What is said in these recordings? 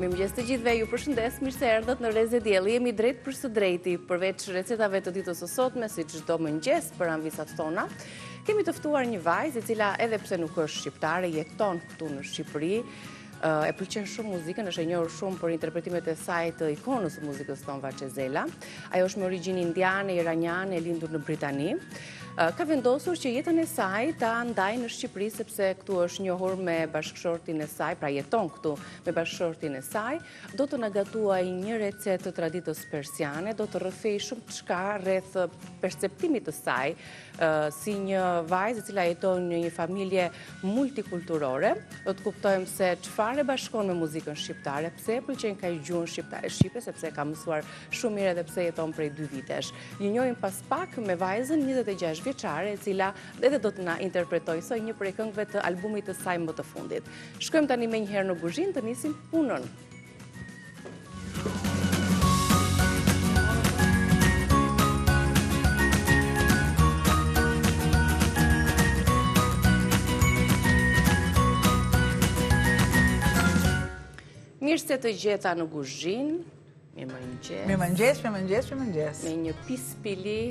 Mirëmëngjes të gjithëve, ju përshëndes, mirë se erdhët në Reze Dielli. Jemi drejt për së drejti, përveç recetave të ditës së sotme, si çdo mëngjes për anvisat tona. Kemi të ftuar një vajzë e cila edhe pse nuk është shqiptare, jeton këtu në Shqipëri. E pëlqen shumë muzikën, është e njohur shumë për interpretimet e saj të ikonës së muzikës tonë Vachezela. Ajo është me origjinë indiane, iraniane, e lindur në Britani. Ka vendosur që jetën e saj ta ndajë në Shqipëri sepse këtu është njohur me bashkëshortin e saj, pra jeton këtu me bashkëshortin e saj. Do të na gatuaj një recetë të traditës persiane, do të rrëfej shumë çka rreth perceptimit të saj si një vajzë e cila jeton në një familje multikulturore. Do të kuptojmë se çfarë bashkon me muzikën shqiptare, pse e pëlqen kaq gjuhën shqipe, sepse ka mësuar shumë mirë edhe pse jeton prej 2 vitesh. Ju njohim pas pak me vajzën 26 vjeçare, e cila edhe do të na interpretojë sot një prej këngëve të albumit të saj më të fundit. Shkojmë tani më njëherë në kuzhinë të nisim punën. Mirë se të gjeta në kuzhinë. Mirëmëngjes. Me një pispili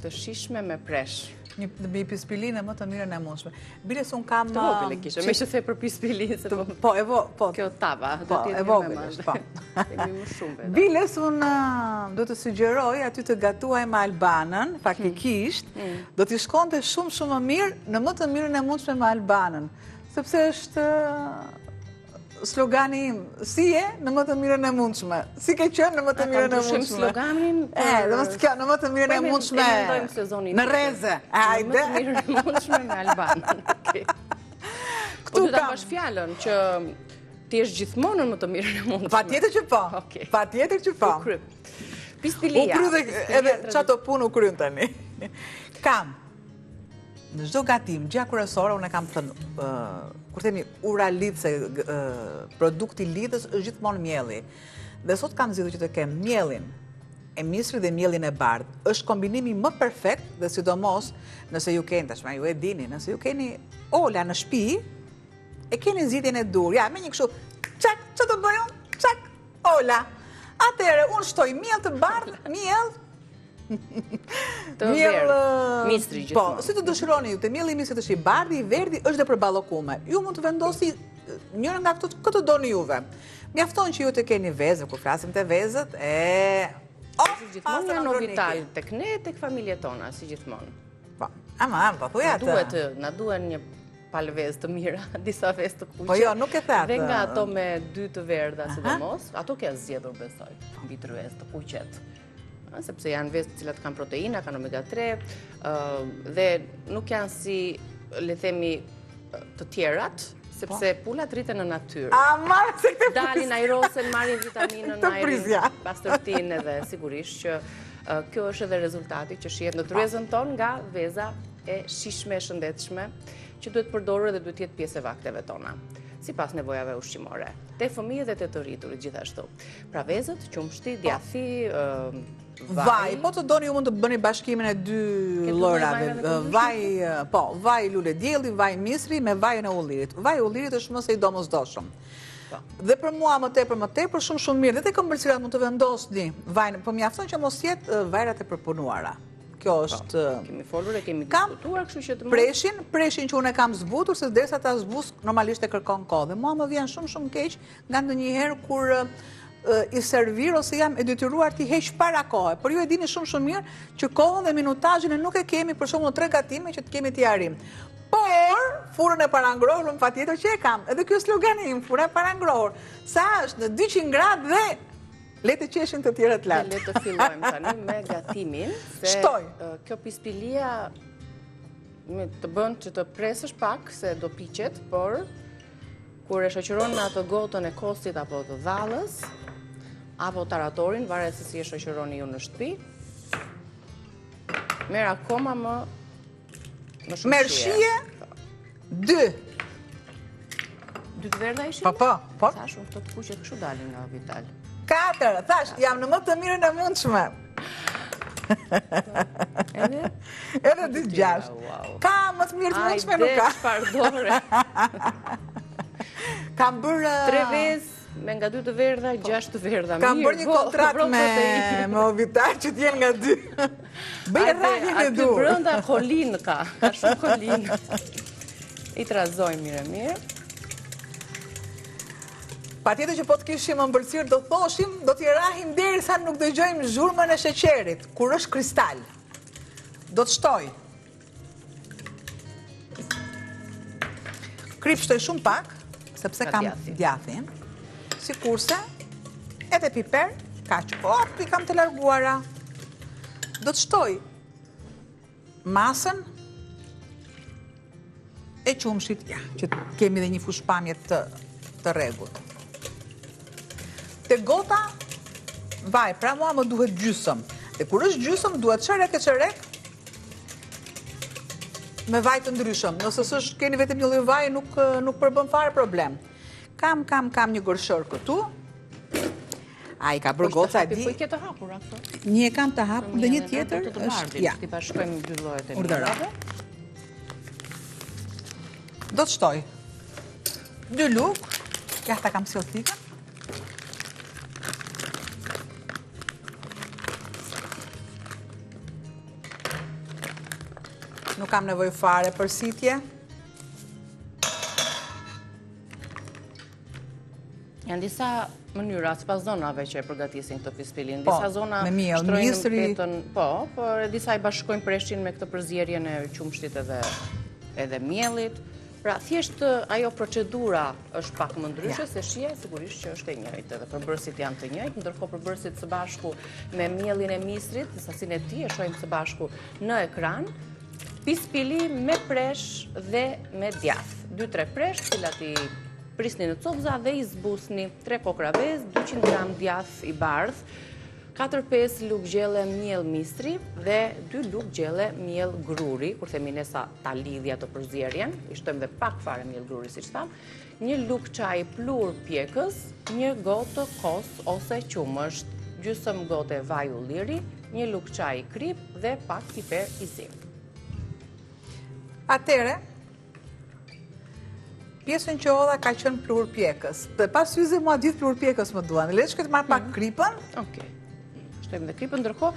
të shishme me presh. Një pispilinë më të mirën e mundshme. Bile se un kam të vogël e kishe, me që the për pispilinë se po. Kjo tava do të jetë më madhe. Po. Kemi më shumë. Bile se un do të sugjeroj aty të gatuaj me albanën, faktikisht, do t'i shkonte shumë më mirë në më të mirën e mundshme me albanën, sepse është slogani im, si e në më të mirën e mundshme. Si ke qenë në më të mirën e mundshme. Sloganin në më të mirën e mundshme. Në Reze. Në më të mirën e mundshme me Albanën. Po du ta bash fjalën që ti je gjithmonë në më të mirën e mundshme. Patjetër që po. Pistilia. U kry edhe çato punë u kryen tani. Kam në çdo gatim, gjëja kryesore, unë kam thënë, kur themi ura lidh, se produkti lidhës është gjithmonë mielli. Dhe sot kam zgjedhur që të kem miellin e misrit dhe miellin e bardhë. Është kombinimi më perfekt, dhe sidomos nëse ju keni, tashmë ju e dini, nëse ju keni ola në shtëpi, e keni zgjidhjen e dur. Ja, me një kështu, çak, çfarë do bëj unë? Çak, ola. Atëherë unë shtoj miell të bardhë, miell të verdh, mistri gjithmonë. Po, si të dëshironi ju, të mielli i mistrit është i bardhi, i verdhi, është dhe për ballokume. Ju mund të vendosni njërin nga këto këtë doni juve. Mjafton që ju të keni vezë, kur flasim të vezët, gjithmonë janë novital tek ne, tek familjet tona, si gjithmonë. Po, po thuaj atë. Na duhen një palë vezë të mira, disa vezë të kuqe. Po jo, nuk e thatë. Dhe nga ato me 2 të verdha, sidomos, ato ke zgjedhur besoj, mbi 3 vezë të kuqet. Sepse janë vezë të cilat kanë proteina, kanë omega 3, dhe nuk janë si, le themi, të tjerat, sepse pulat rriten në natyrë. Dalin ajrosen, marrin vitaminën, ajrin, pastërtinë edhe sigurisht që kjo është edhe rezultati që shihet në tryezën tonë nga veza e shishme e shëndetshme, që duhet përdorur dhe duhet jetë pjesë e vakteve tona, sipas nevojave ushqimore. Te fëmijët dhe te të rriturit gjithashtu. Pra vezët, qumshti, djathi, vaj, po të doni ju mund të bëni bashkimin e 2 llorave. Vaj lule dielli, vaj misri me vajin e ullirit. Vaji i ullirit është më se i domosdoshëm. Dhe për mua më tepër shumë mirë. Dhe te komercialet mund të vendosni vajin, po mjafton që mos jetë vajrat e përpunuara. Kjo është. Kemi folur e kemi diskutuar, kështu që të preshin që unë e kam zbutur, se derisa ta zbus normalisht e kërkon kohë. Dhe mua më vjen shumë keq nga ndonjëherë kur i servir ose jam e detyruar t'i heq para kohë. Por ju e dini shumë mirë që kohën dhe minutazhin e nuk e kemi për shembull 3 gatime që të kemi t'i arrim. Por furën e parangrohur patjetër që e kam. Edhe ky slogani im, fura e parangrohur, sa është në 200 gradë dhe le të qeshin të tjerët lart. Le të fillojmë tani me gatimin, se kjo pispilia të bën që të presësh pak se do piqet, por kur e shoqëron në atë gotën e kostit apo të dhallës, apo taratorin, varet se si e shoqëroni ju në shtëpi, merr akoma më shumë merr shije 2. 2 të verdha ishin? Po. Thash unë këto të kuqet kështu dalin nga Vital. 4, thash, jam në më të mirën e mundshme. Edhe 2-6. Ka më të mirë të mundshme, nuk ka. Pardore. Kam bërë 3 vezë me nga 2 të verdha, 6 të verdha. Kam bërë një kontrat me Ovitar që t'jen nga 2. Bëj rrallin e dur. Aty brënda kolin ka shumë kolin. I trazojmë mirë. Pa tjetër që po të kishim ëmbëlsirë do thoshim, do t'i rahim deri sa nuk dëgjojmë zhurmën e sheqerit, kur është kristal. Do të shtoj. Krip shtoj shumë pak, sepse kam djathin, si kurse, edhe piper, kaq, i kam të larguara. Do të shtoj masën e qumshit, që kemi dhe një fushpamje të rregullt. Te gota, vaj, pra mua më duhet gjysëm. Dhe kur është gjysëm, duhet çerek e çerek, me vaj të ndryshëm. Nëse s'është keni vetëm një lloj vaji, nuk përbën fare problem. Kam një gërshër këtu. Ai ka bërë goca e di. Po i ke të hapur ato? Një e kam të hapur dhe një tjetër është ja. Ti bashkojmë 2 llojet e mielave. Do të shtoj 2 lugë. Ja ta kam sjell thikën. Nuk kam nevojë fare për sitje. Janë disa mënyra, sipas zonave që e përgatisin këtë pispilin. Disa zona me miell, misri. Por disa i bashkojnë preshin me këtë përzierjen e qumshtit edhe miellit. Pra, thjesht ajo procedura është pak më ndryshe, se shije sigurisht që është e njëjtë, edhe përbërësit janë të njëjtë, ndërkohë përbërësit së bashku me miellin e misrit, sasin e tij e shohim së bashku në ekran. Pispili me presh dhe me djath. 2-3 presh, cilat i prisni në copza dhe i zbusni 3 kokra vezë, 200 gram djath i bardh, 4-5 lugë gjelle miell mistri dhe 2 lugë gjelle miell gruri, kur themi ne sa ta lidhja të përzierjen, i shtojmë dhe pak fare miell gruri, siç tham, 1 lugë çaj plur pjekës, 1 gotë kos ose qumësht, gjysmë gote vaj ulliri, 1 lugë çaj krip dhe pak piper i zi. Atere, pjesën që hodha ka qenë plur pjekës. Dhe pas syze mua ditë plur pjekës më duan. Le që këtë marrë pak kripën. Okej. Shtojmë dhe kripën, ndërkohë,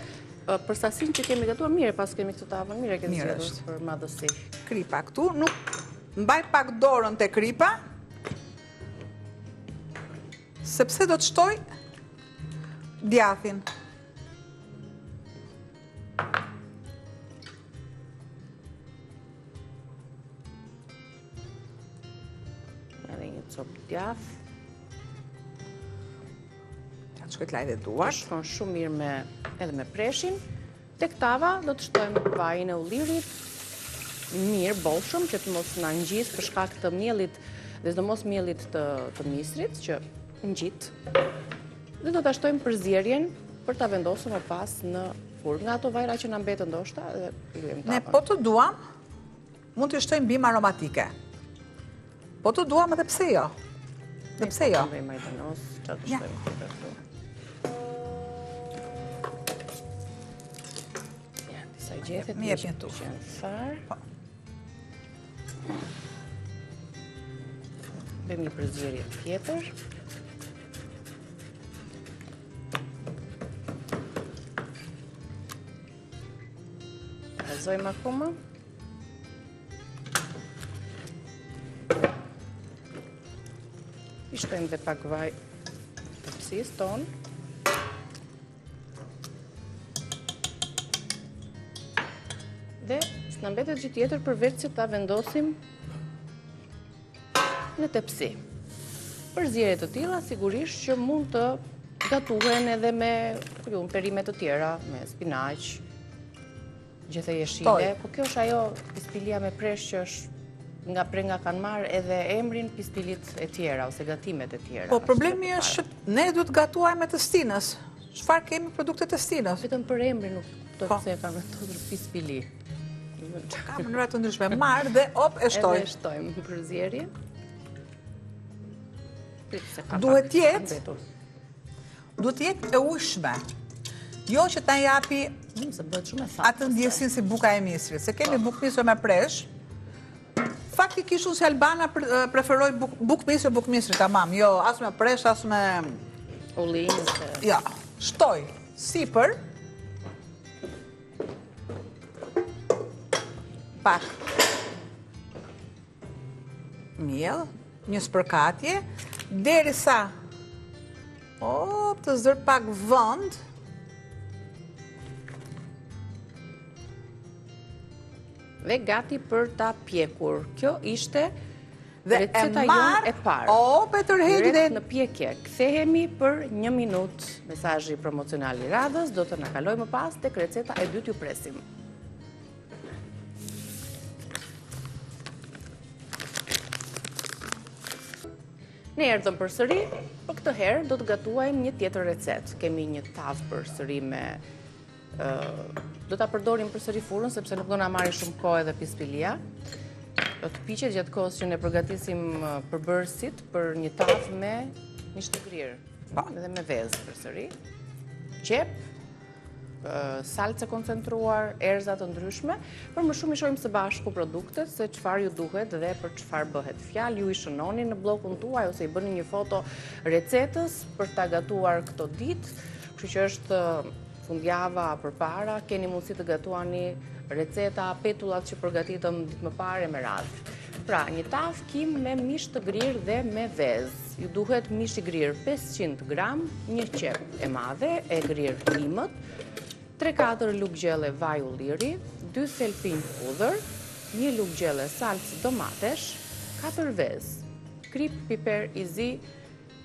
për sasin që kemi gatuar mire, pas kemi këtë tavën, mire këtë zgjedhur për madhësi. Kripa këtu, nuk mbaj pak dorën te kripa, sepse do të shtoj djathin. Copë djath. Janë shkojt lajde duart. Shkon shumë mirë edhe me preshin. Tek tava do të shtojmë vajin e ullirit. Mirë, bollshëm, që të mos na ngjisë për shkak të miellit, dhe sidomos miellit të misrit, që ngjit. Dhe do ta shtojmë përzierjen për ta vendosur më pas në furrë. Nga ato vajra që na mbetën ndoshta dhe lyejmë tavën. Ne po të duam, mund të shtojmë bimë aromatike. Po të duam edhe pse jo. Dhe pse jo. Ne majdanos, çfarë të shtojmë këtu. Ja, disa gjethet mi jepni tu. Far. Bëjmë një përzierje tjetër. Vazhdojmë akoma. I shtojmë dhe pak vaj të pësis tonë. Dhe s'na mbetet gjë tjetër përveç që ta vendosim në tepsi. Përzierje të tilla sigurisht që mund të gatuhen edhe me perime të tjera, me spinaq, gjethe jeshile, po kjo është ajo pispilia me presh që është nga prenga kanë marrë edhe emrin pispilit e tjera, ose gatimet e tjera. Po problemi është që ne duhet gatuajmë me të stinës. Çfarë kemi produkte të stinës? Vetëm për emrin nuk të se kanë vendosur pispili. Ka mënyra të ndryshme. Marr dhe e shtoj. Edhe shtojmë përzierje. Duhet jetë e ujshme. Jo që ta japi atë ndjesin si buka e misrit. Se kemi bukë misër me presh, fakt praktikisht unë si Albana preferoj bukmisri, tamam. Jo, as me presh, as me... Ullinë. Ja, shtoj sipër, pak miell, një spërkatje, derisa të zër pak vënd, dhe gati për ta pjekur. Kjo ishte dhe receta jonë e parë. Direkt në pjekje. Kthehemi për 1 minutë. Mesazhi promocional i radhës do të na kalojë më pas tek receta e dytë, ju presim. Ne erdhëm përsëri, për këtë herë do të gatuajmë një tjetër recetë. Kemi një tavë përsëri me do ta përdorim përsëri furrën sepse nuk do na marrë shumë kohë edhe pispilia. Do të piqet gjatë kohës që ne përgatisim përbërësit për një tavë me mish të grirë, edhe me vezë përsëri. Qep, salce koncentruar, erza të ndryshme, për më shumë i shohim së bashku produktet se çfarë ju duhet dhe për çfarë bëhet fjalë. Ju i shënoni në bllokun tuaj ose i bëni një foto recetës për ta gatuar këto ditë, kështu që është fundjava përpara, keni mundësi të gatuani receta, petullat që përgatitëm ditë më parë me radhë. Pra, një tavë kim me mish të grirë dhe me vezë. Ju duhet mish i grirë 500 gram, një qep e madhe e grirë limët, 3-4 lugë gjelle vaj ulliri, 2 thelpinj pudër, 1 lugë gjelle salcë domatesh, 4 vezë, krip, piper i zi,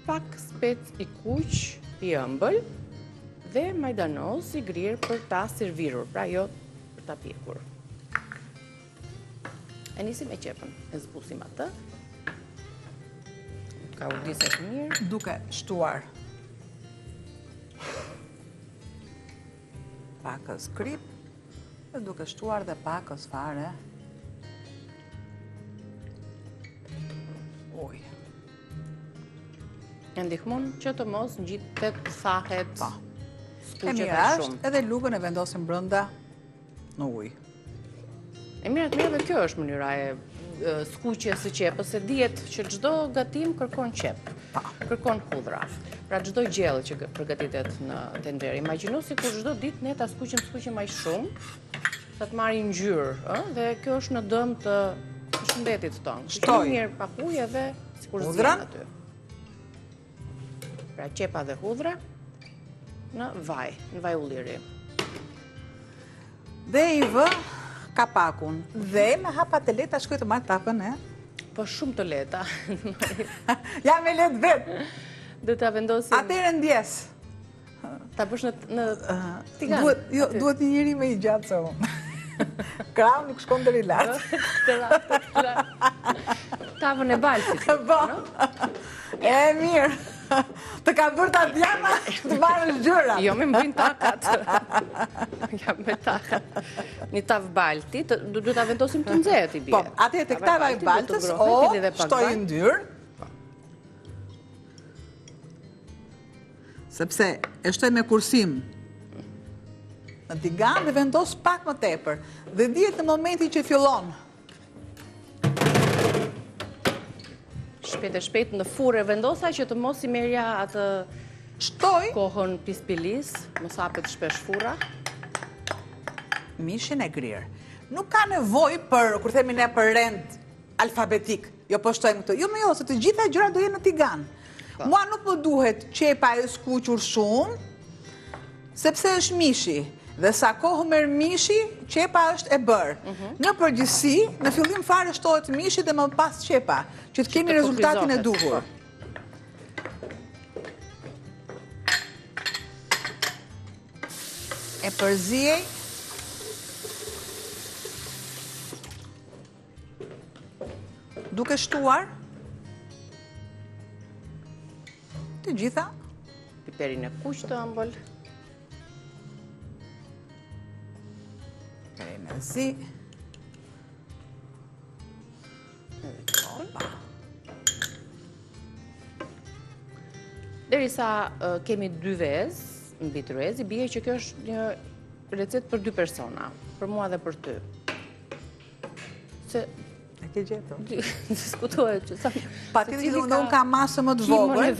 pak spec i kuq, i ëmbël, dhe majdanoz i grirë për ta servirur, pra jo për ta pjekur. E nisim e qepën, e zbusim atë. Ka urdiset mirë. Duke shtuar pakës krip, dhe duke shtuar dhe pakës fare ujë. E ndihmon që të mos ngjitet, thahet, e mirë është, edhe lugën e vendosim brenda në ujë. E mirë atë dhe kjo është mënyra e skuqjes së qepës, se dihet që çdo gatim kërkon qep, kërkon hudhra. Pra çdo gjellë që përgatitet në tenxhere. Imagjino sikur çdo ditë ne ta skuqim aq shumë, sa të marrë ngjyrë, dhe kjo është në dëm të shëndetit tonë. Shtoj mirë pak ujë edhe sikur zgjen aty. Pra qepa dhe hudhra në vaj ulliri. Dhe i vë kapakun. Dhe me hapa të leta shkoj të marrë tapën, Po shumë të leta. Ja me letë vetë. Dhe ta vendosim... Atëre ndjes. Ta bësh në tigan. Duhet një njëri me i gjatë se unë. Krau nuk shkon të rilatë. Tavën e baltit. E mirë. Të ka bërë ta djama, të marrë gjëra. Jo, me mbrin takat. Ja, me takat. Një tavë balti, du ta vendosim të nxehtë i bie. Po, atëherë tek tava e baltës, shtoj ndyrë. Sepse e shtoj me kursim në tigan dhe vendos pak më tepër. Dhe dihet në momentin që fillon shpejt në furrë vendosa që të mos i merja atë kohën pispilis, mos hapet shpesh furra. Mishin e grirë. Nuk ka nevojë për, kur themi ne, për rend alfabetik. Jo po shtojmë këto. Jo me jo, se të gjitha gjëra do jenë në tigan. Mua nuk më duhet qepa e skuqur shumë, sepse është mishi. Dhe sa kohë merr mishi, qepa është e bërë. Në përgjithësi, në fillim fare shtohet mishi dhe më pas qepa, që të kemi rezultatin e duhur. E përziej duke shtuar të gjitha piperin e kuq të ëmbël. Në zi. Derisa kemi 2 vezë, mbi 3 vezë, i bie që kjo është një recetë për 2 persona, për mua dhe për ty. Se ke gjetur. Diskutohet që sa... Patjetër që unë kam masë më të vogël.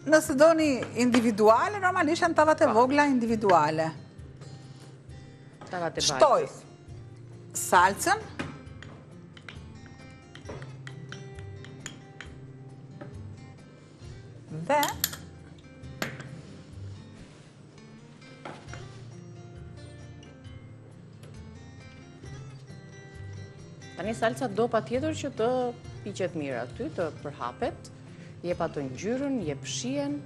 Nëse doni individuale, normalisht janë tavat e vogla individuale. Shtoj salcën. Dhe tani salca do patjetër që të piqet mirë aty, të përhapet, jep atë ngjyrën, jep shijen.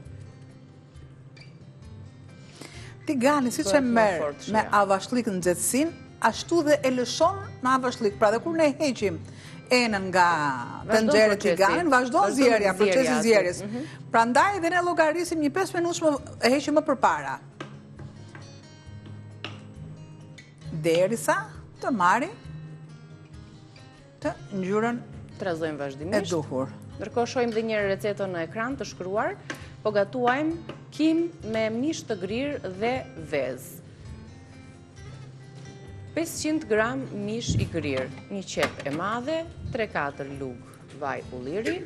Tigani siç e merr me avashlik në nxehtësinë, ashtu dhe e lëshon në avashlik. Pra dhe kur ne heqim enën nga tenxhere tiganin, vazhdon zjerja, procesi zjerjes. Prandaj dhe ne llogarisim një 5 minutë e heqim më përpara. Derisa të marri të ngjyrën trazojmë vazhdimisht. E duhur. Ndërkohë shohim dhe një recetën në ekran të shkruar, po gatuajmë kim me mish të grirë dhe vezë. 500 gram mish i grirë, një qep e madhe, 3-4 lugë vaj ulliri,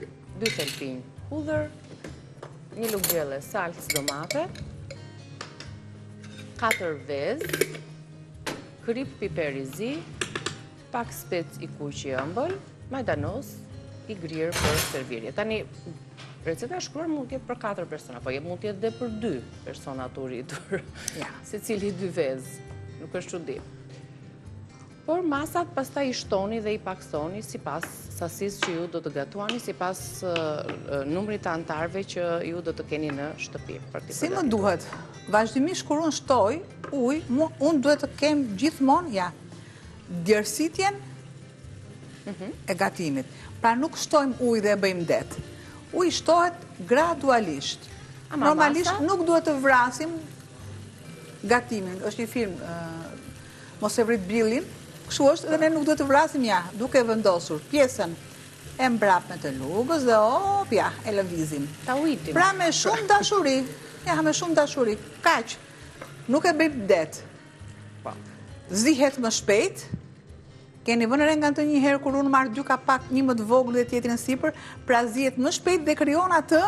2 thelpinj hudhër, një lugë gjelle salcë domate, 4 vezë, krip piper i zi, pak spec i kuq i ëmbël, majdanos i grirë për servirje. Tani, receta e shkruar mund t'jetë për 4 persona, po mund t'jetë dhe për 2 persona të rritur, se cili 2 vezë, nuk është çudi. Por masat pastaj i shtoni dhe i paksoni sipas sasisë që ju do të gatuani, sipas numrit të antarëve që ju do të keni në shtëpi. Si më duhet? Vazhdimisht kur unë shtoj ujë, unë duhet të kem gjithmonë djersitjen e gatimit. Pra nuk shtojmë ujë dhe e bëjmë det. Uji shtohet gradualisht. Normalisht nuk duhet të vrasim gatimin. Është një film, Mos e vrit billin, kështu është dhe ne nuk duhet të vrasim duke vendosur pjesën e mbrapme të lugës dhe e lëvizim. Ta ujtim. Pra me shumë dashuri, me shumë dashuri, kaq, nuk e bëjmë det. Zihet më shpejt, keni vënë re nga të një herë kur unë marrë 2 kapak, një më të vogël dhe tjetrin sipër, pra zihet më shpejt dhe krijon atë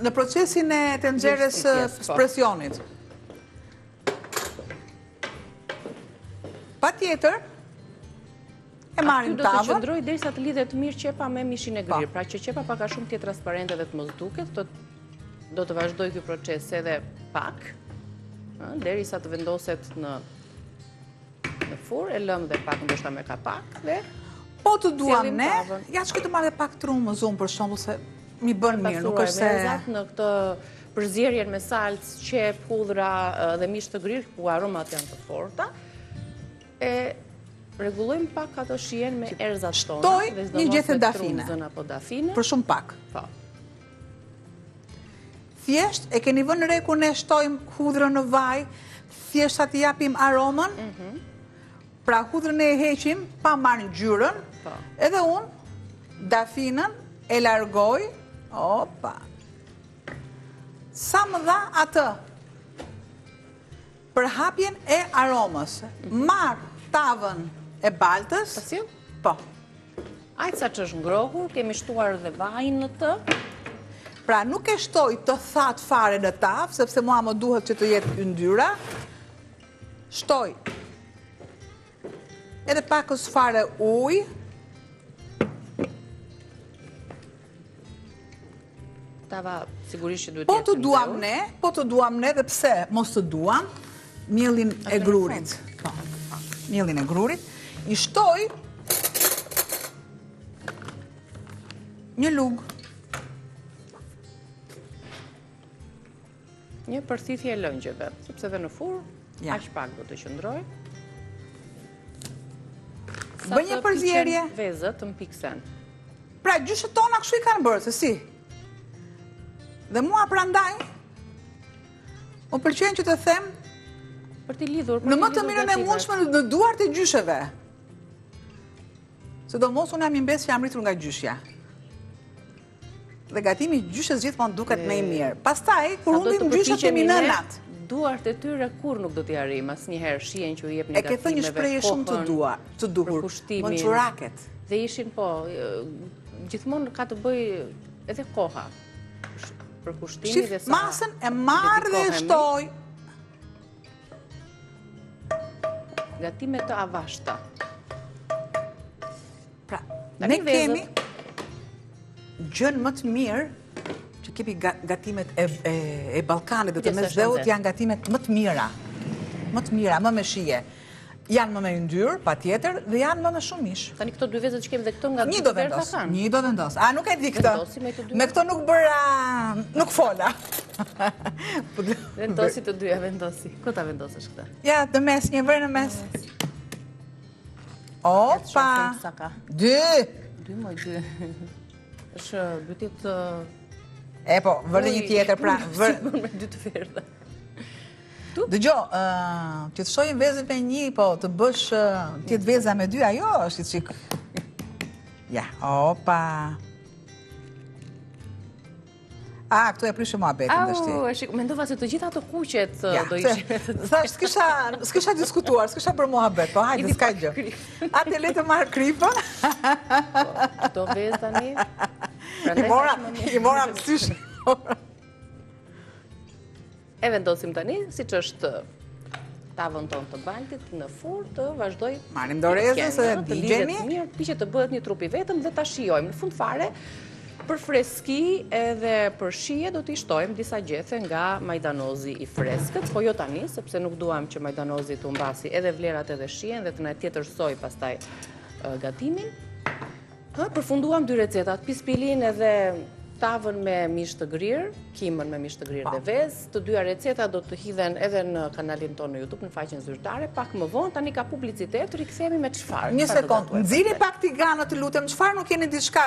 në procesin e tenxheres së presionit. Pa tjetër, e marim tavën. Aty do të qëndroj derisa të lidhet mirë qepa me mishin e grirë. Pra që qepa pak a shumë tjetë transparente dhe të mos duket, do të vazhdoj ky proces edhe pak, derisa të vendoset në furrë, e lëm dhe pak ndoshta me kapak dhe po të duam ne, shkoj të marrë pak trumë më zumë për shembull se mi bën mirë, nuk është se në këtë përzierjen me salcë, qep, hudhra dhe mish të grirë, ku aromat janë të forta. E rregullojmë pak ato shijen me erzat tona. Shtoj një gjethe dafine. Për shumë pak. Thjesht, e keni vënë re kur ne shtojmë hudhrën në vaj, thjesht sa t'i japim aromën, pra hudhrën e heqim, pa marrë ngjyrën, edhe unë dafinën e largoj, sa më dha atë, për hapjen e aromës. Marë tavën e baltës. Pasil? Po. Ajtë sa që është ngrohur, kemi shtuar dhe vajin në të. Pra nuk e shtoj të thatë fare në tavë, sepse mua më duhet që të jetë yndyra. Shtoj edhe pakës fare ujë. Tava sigurisht që duhet jetë nxehur. Po të duam ne, dhe pse mos të duam, mielin e grurit. Mielin e grurit. I shtoj një lugë. Një përthithje e lëngjeve, sepse dhe në furrë, aq pak do të qëndroj. Bëj një përzierje. Sa të piqen vezët të mpiksen. Pra, gjyshet tona kështu i kanë bërë, se si? Dhe mua prandaj, më pëlqen që të them, për t'i lidhur, në më të mirën e mundshme në duart e gjysheve. Se do mos unë jam i mbes që jam rritur nga gjyshja. Dhe gatimi gjyshes gjithmonë duket më i mirë. Pastaj, kur hundim gjyshet kemi nënat. duart e tyre kur nuk do t'i arrim, asnjëherë shihen që u jep E ke thënë një shprehje shumë të duhur, Monçuraket. Dhe ishin po, gjithmonë ka të bëj edhe koha. Për kushtimin dhe sa. Masën e marr dhe shtoj. Gatime të avashta. Pra, ne kemi gjën më të mirë që kemi gatimet e Ballkanit dhe të Mesdheut janë gatimet më të mira. Më të mira, më me shije. Janë më me yndyrë, patjetër, dhe janë më me shumë mish. Tani këto dy vezët që kemi dhe këto nga një do vendos. Një do vendos. A, nuk e di këtë. Me këto nuk bëra, nuk fola. Vendosi të dyja, vendosi. Ko ta vendosësh këta? Ja, në mes, një vërë në mes. Opa! 2. 2 moj 2. është bytit... E po, vërë një tjetër, pra... Sigur me 2 të verda. Dëgjo, që të shojnë vezën me 1, po të bësh tjetë veza me 2, ajo është i qikë. Ja, opa. A, këtu e prishë mua betin dhe shti. Mendova se të gjitha të kuqet do ishin. Thash, s'kisha diskutuar, s'kisha për mua bet, po hajde, s'ka gjë. Ate le të marrë kripën. Do vezë tani. I mora mësysh. E vendosim tani, si që është tavën tonë të baltit, në furë të vazhdoj... Marim dorezën, se digjemi. Pishe të bëhet një trupi vetëm dhe ta shijojmë. Në fund fare, për freski edhe për shije do t'i shtojmë disa gjethe nga majdanozi i freskët, po jo tani, sepse nuk duam që majdanozi të mbasi edhe vlerat edhe shijen dhe të na tjetërsoj pastaj gatimin. Përfunduam 2 recetat, pispilin edhe tavën me mish të grirë, kimën me mish të grirë dhe vezë. Të 2 recetat do të hidhen edhe në kanalin tonë në YouTube, në faqen zyrtare. Pak më vonë, tani ka publicitet, rikthehemi me çfarë. Një sekond, nxirri pak tiganët të lutem, çfarë nuk keni diçka,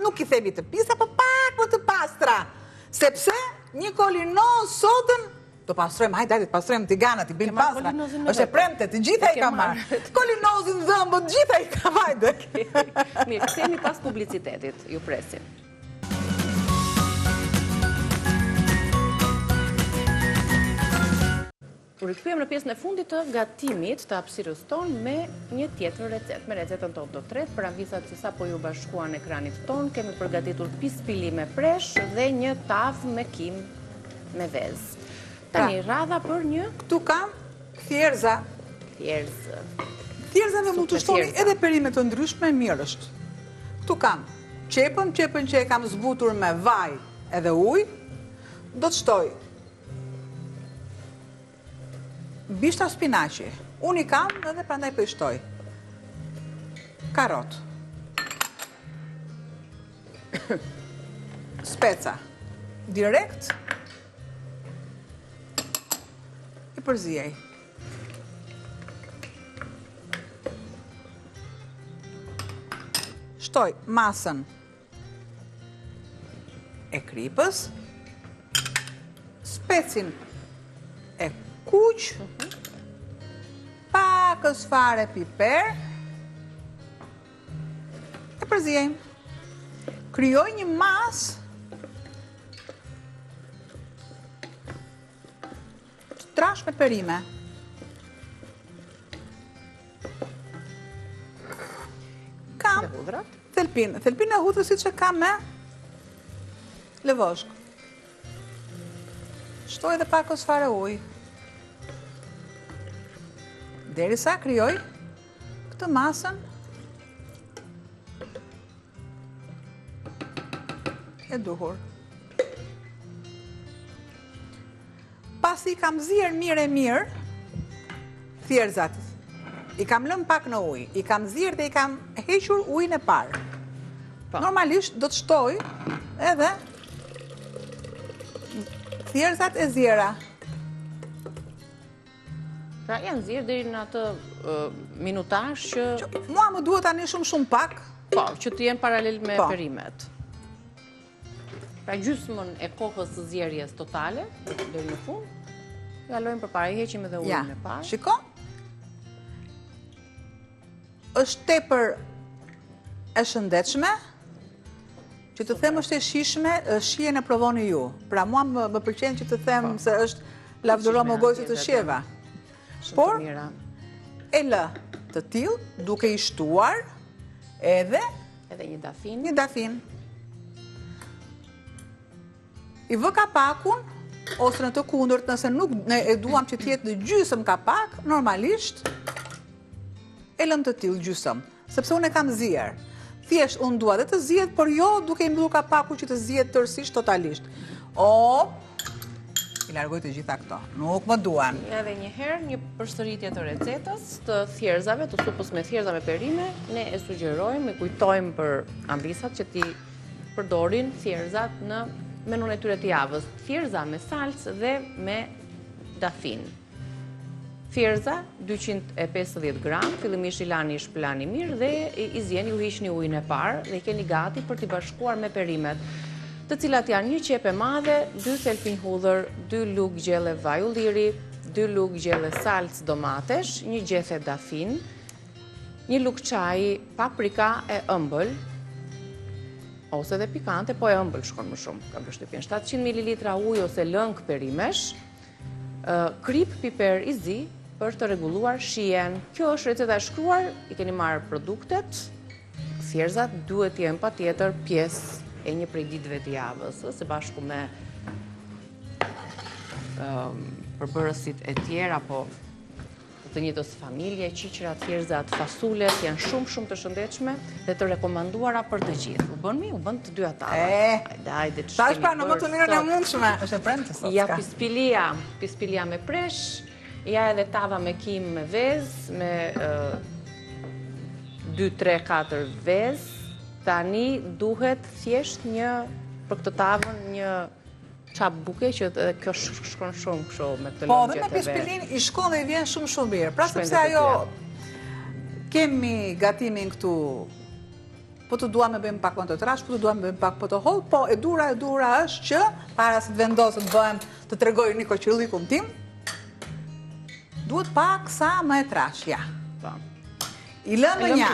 nuk i themi të pisa, po pak më të pastra. Sepse një kolinoz sotën do pastrojmë, hajde, të pastrojmë tiganët, i bëjmë pastra. Është e premte, të gjitha i ka marrë. Kolinozin dhëmbë, të gjitha i ka, hajde. Mirë, kthehemi pas publicitetit, ju presim. Rikthyer në pjesën e fundit të gatimit të hapësirës tonë me një tjetër recetë, me recetën tonë të tretë. Për anvisat se sapo ju bashkuan ekranit tonë, kemi përgatitur pispili me presh dhe një tavë me kim me vezë. Tani radha për një... Këtu kam thjerza. Thjerzave mund të shtoni edhe perime të ndryshme, mirë është. Këtu kam qepën që e kam zbutur me vaj edhe ujë, do të shtoj bishta spinaci, unë i kam edhe prandaj po i shtoj. Karot. Speca. Direkt i përzijej. Shtoj masën e kripës, specin e kuq, pakës fare piper, e përzijejmë. Krijoj një masë të trash me perime. Kam thelpin e hudhër si që kam me lëvoshk. Shtoj edhe pakës fare ujë. Derisa krijoj këtë masën e duhur. Pasi i kam zier mirë thjerzat, i kam lënë pak në ujë, i kam zier dhe i kam hequr ujin e parë. Normalisht do të shtoj edhe thjerzat e ziera. Pra janë zirë deri në atë minutash që... Mua më duhet tani shumë pak. Po, që të jenë paralel me perimet. Pra gjysmën e kohës së zjerjes totale, deri në fund, kalojmë përpara, i heqim edhe ujin e parë. Shiko. Është tepër e shëndetshme, që të them është e shishme, shijen e provoni ju. Pra mua më pëlqen që të them se është lavdëro më gojë të shjeva. Por, e lë të tillë, duke i shtuar edhe një dafin. Një dafin. I vë kapakun, ose në të kundërt, nëse nuk e duam që t'jetë në gjysëm kapak, normalisht, e lëm të tillë gjysëm, sepse unë e kam zier. Thjesht unë dua dhe të zihet, por jo duke i mbyllur kapakun që të zihet tërësisht totalisht. I largoj të gjitha këto. Nuk më duan. Edhe një herë një përsëritje të recetës të thjerëzave, të supës me thjerëza me perime, ne e sugjerojmë, e kujtojmë për ambisat që ti përdorin thjerëzat në menun e tyre të javës. Thjerëza me salcë dhe me dafin. Thjerëza 250 gram, fillimisht i lani shpëlani mirë dhe i zjeni u hiqni ujin e parë dhe i keni gati për t'i bashkuar me perimet, të cilat janë një qep e madhe, 2 thelpinj hudhër, 2 lugë gjelle vaj ulliri, 2 lugë gjelle salcë domatesh, një gjethe dafin, një lugë çaji paprika e ëmbël, ose dhe pikante, po e ëmbël shkon më shumë, kam përshtypjen 700 ml ujë ose lëng perimesh, krip piper i zi për të rregulluar shijen. Kjo është receta e shkruar, i keni marrë produktet, thjerëzat duhet të jenë patjetër pjesë e një prej ditëve të javës, së bashku me përbërësit e tjera, apo të njëjtës familje, qiqrat, thjerëzat, fasulet, janë shumë të shëndetshme dhe të rekomanduara për të gjithë. U bën mi? U bën të dy atava. Hajde, ta është pra në më të mirën e mundshme. Është e premte sot. Ja pispilia me presh, ja edhe tava me kim me vez, me 2, 3, 4 vez. Tani duhet thjesht për këtë tavën një çap buke që kjo shkon shumë kështu me këtë Po, lëngjet dhe me pispilin i shkon dhe i vjen shumë mirë. Pra sepse ajo kemi gatimin këtu, po të duam me bëjmë pak më të trash, po të duam me bëjmë pak më të hollë, po e dura është që para se të vendosëm bëhem të tregoj një koqëllikun tim, duhet pak sa më e trash, ja. I lëmë një.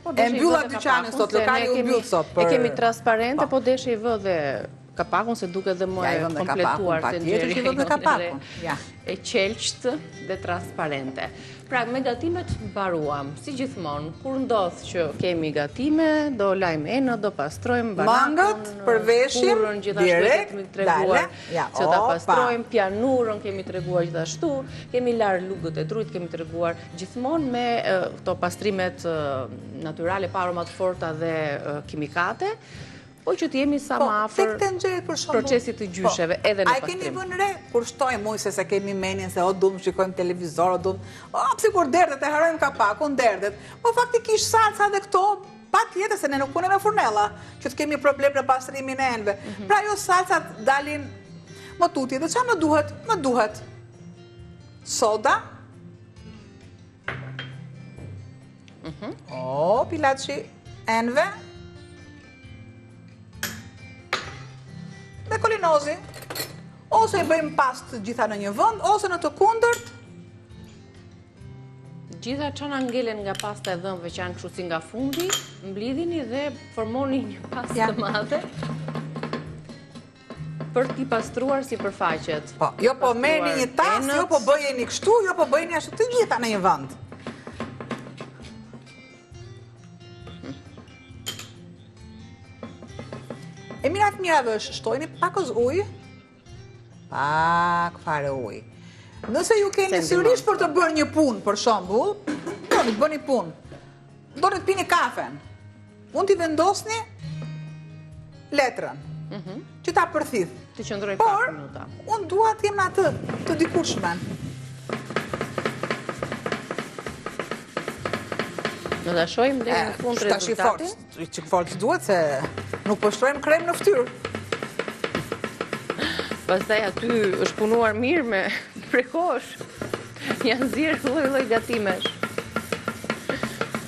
E mbyllat dyqanin sot, lokali u mbyll sot. E kemi transparente, po deshe i vë dhe kapakun, se duke dhe më e kompletuar të njëri. E qelqët dhe transparente. Pra, me gatimet mbaruam, si gjithmonë, kur ndodh që kemi gatime, do lajmë enë, do pastrojmë mangët, përveshim, direkt, dale, që ta pastrojmë, pjanurën kemi treguar gjithashtu, kemi larë lugët e drujt, kemi treguar gjithmonë me këto pastrimet naturale, pa aromat forta dhe kimikate, po që t'jemi sa më afër procesit të gjysheve edhe në pastrim. A keni vënë re, kur shtojmë mujë se kemi menin se o dumë shikojmë televizor, o dumë, pse kur derdet e harojmë kapakun, derdet, po faktikisht salca dhe këto, pa tjetër se ne nuk punë me furnella, që të kemi problem në pastrimin e enve. Pra jo salcat dalin më tutje, dhe që më duhet? Më duhet soda, pilaci enve, dhe kolinozi, ose e bëjmë pastë gjitha në një vënd, ose në të kundërt. Gjitha që në ngelen nga pasta e dhëmve që janë kështu si nga fundi, mblidhini dhe formoni një pastë të madhe për t'i pastruar si përfaqet. Jo po merrni një tas, jo po bëjeni kështu, jo po bëjeni ashtu, të gjitha në një vënd. E mirat mirave është shtojni pakës ujë, pak fare ujë. Nëse ju keni sërish për të bërë një punë, për shembull, do të bëni punë, do të pini kafen, mund t'i vendosni letrën, që ta përthith. Të qëndroj pak minuta. Por, unë dua t'jem në atë të dikushmen. Në da shojmë dhe në fund rezultatin? Që forcë duhet se nuk pështrojmë krem në ftyrë. Pastaj aty është punuar mirë me prekosh. Janë zirë lloj gatimesh.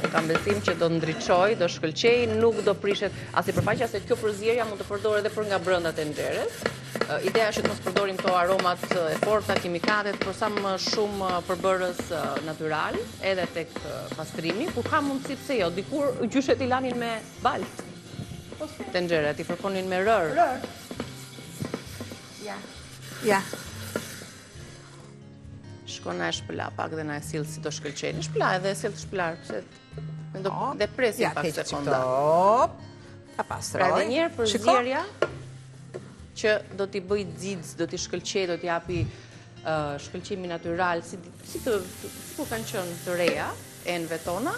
Unë kam besim që do ndriçoj, do shkëlqej, nuk do prishet as i përfaqja se kjo përzierja mund të përdoret edhe për nga brenda tenxheres. Ideja është që të mos përdorim këto aromat e forta, kimikatet, por sa më shumë përbërës natyral, edhe tek pastrimi, ku ka mundësi pse jo, dikur gjyshet i lanin me balt. Tenxheret i fërkonin me rër. Ja. shko na e shpëla pak dhe na e silë si do shkëlqeni. Shpëla edhe e silë të shpëlar, dhe presim pak sekonda. Ta pastroj. Pra edhe njerë për zjerja, që do t'i bëj dzidz, do t'i shkëlqej, do t'i japi shkëlqimi natyral, si ku kanë qënë të reja, enve tona,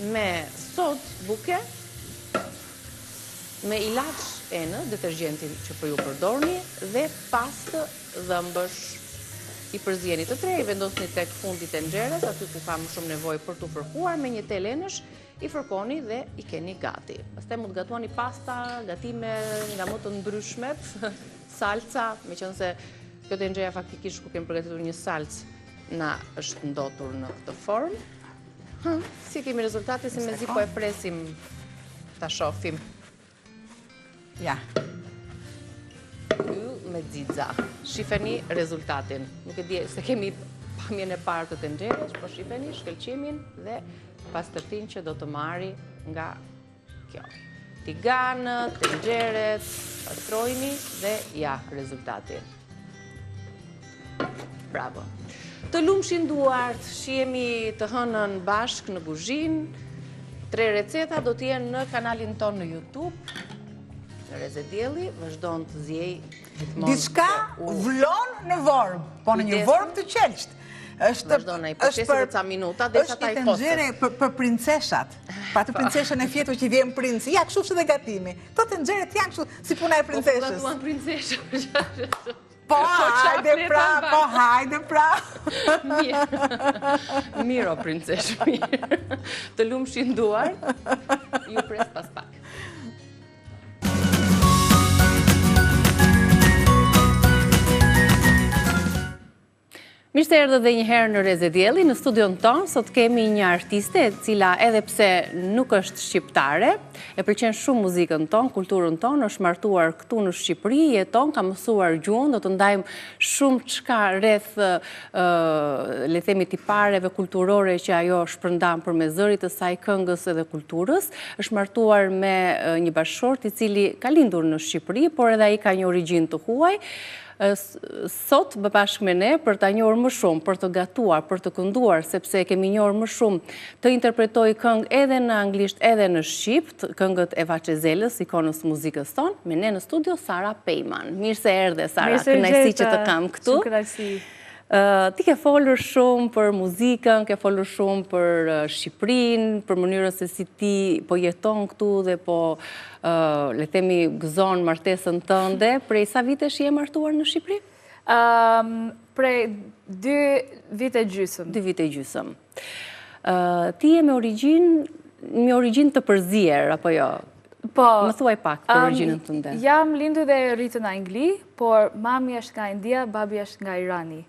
me sod buke, me ilaç enë, detergjentin që për ju përdorni, dhe pastë dhëmbësh i përzjeni të tre, i vendosni tek fundit e nxeres, aty ku ka më shumë nevojë për t'u fërkuar, me një tel enësh, i fërkoni dhe i keni gati. Pastaj mund të gatuani pasta, gatime nga më të ndryshmet, salca, me qënë se kjo të nxeja faktikisht ku kemë përgatitur një salcë na është ndotur në këtë formë. Si kemi rezultate, si me zi po e presim ta shohim. Ja. Me dzidza. Shifeni rezultatin. Nuk e di se kemi pamjen e parë të tenxheres, po shifeni shkëlqimin dhe pastërtin që do të marri nga kjo. Tiganët, tenxheret, pastrojni dhe ja rezultatin. Bravo. Të lumshin duart, shihemi të hënën bashk në kuzhinë. 3 receta do t'jenë në kanalin ton në YouTube. Reze Dielli vazhdon të zjej gjithmonë. Diçka vlon në vorm, po në një vorm të qelsht. Vazhdon në hipotezë ca minuta dhe sa ta i postë. Është tenxhere për princeshat. Pa të princeshën e fjetur që vjen princi. Ja, kështu është edhe gatimi. Këto tenxheret janë kështu si puna e princeshës. Po gatuan princeshën. Po hajde pra. Mirë o princeshë, mirë. Të lumshin duar, ju pres pas pak. Mirë se erdhët dhe njëherë në Reze Dielli, në studion tonë, sot kemi një artiste, cila edhe pse nuk është shqiptare, e pëlqen shumë muzikën tonë, kulturën tonë, është martuar këtu në Shqipëri, jeton, ka mësuar gjuhën, do të ndajmë shumë çka rreth, le themi, tipareve kulturore që ajo shpërndan për me zërit të saj këngës edhe kulturës, është martuar me një bashkëshort i cili ka lindur në Shqipëri, por edhe ai ka një origjinë të huaj. Sot bë bashkë me ne për të njohur më shumë, për të gatuar, për të kënduar, sepse kemi njohur më shumë të interpretoj këngë edhe në anglisht edhe në shqipt, këngët Eva Çezelës, ikonës muzikës tonë, me ne në studio Sara Pejman. Mirë se erdhe, Sara, kënaqësi që të kam këtu. Shumë kënaqësi. Ti ke folur shumë për muzikën, ke folur shumë për Shqipërinë, për mënyrën se si ti po jeton këtu dhe po, le themi, gëzon martesën tënde. Prej sa vitesh je martuar në Shqipëri? Prej 2 vite gjysmë. 2 vite gjysmë. Ti je me origjinë të përzier, apo jo? Po. Më thuaj pak për origjinën tënde. Jam lindur dhe rritur në Angli, por mami është nga India, babi është nga Irani.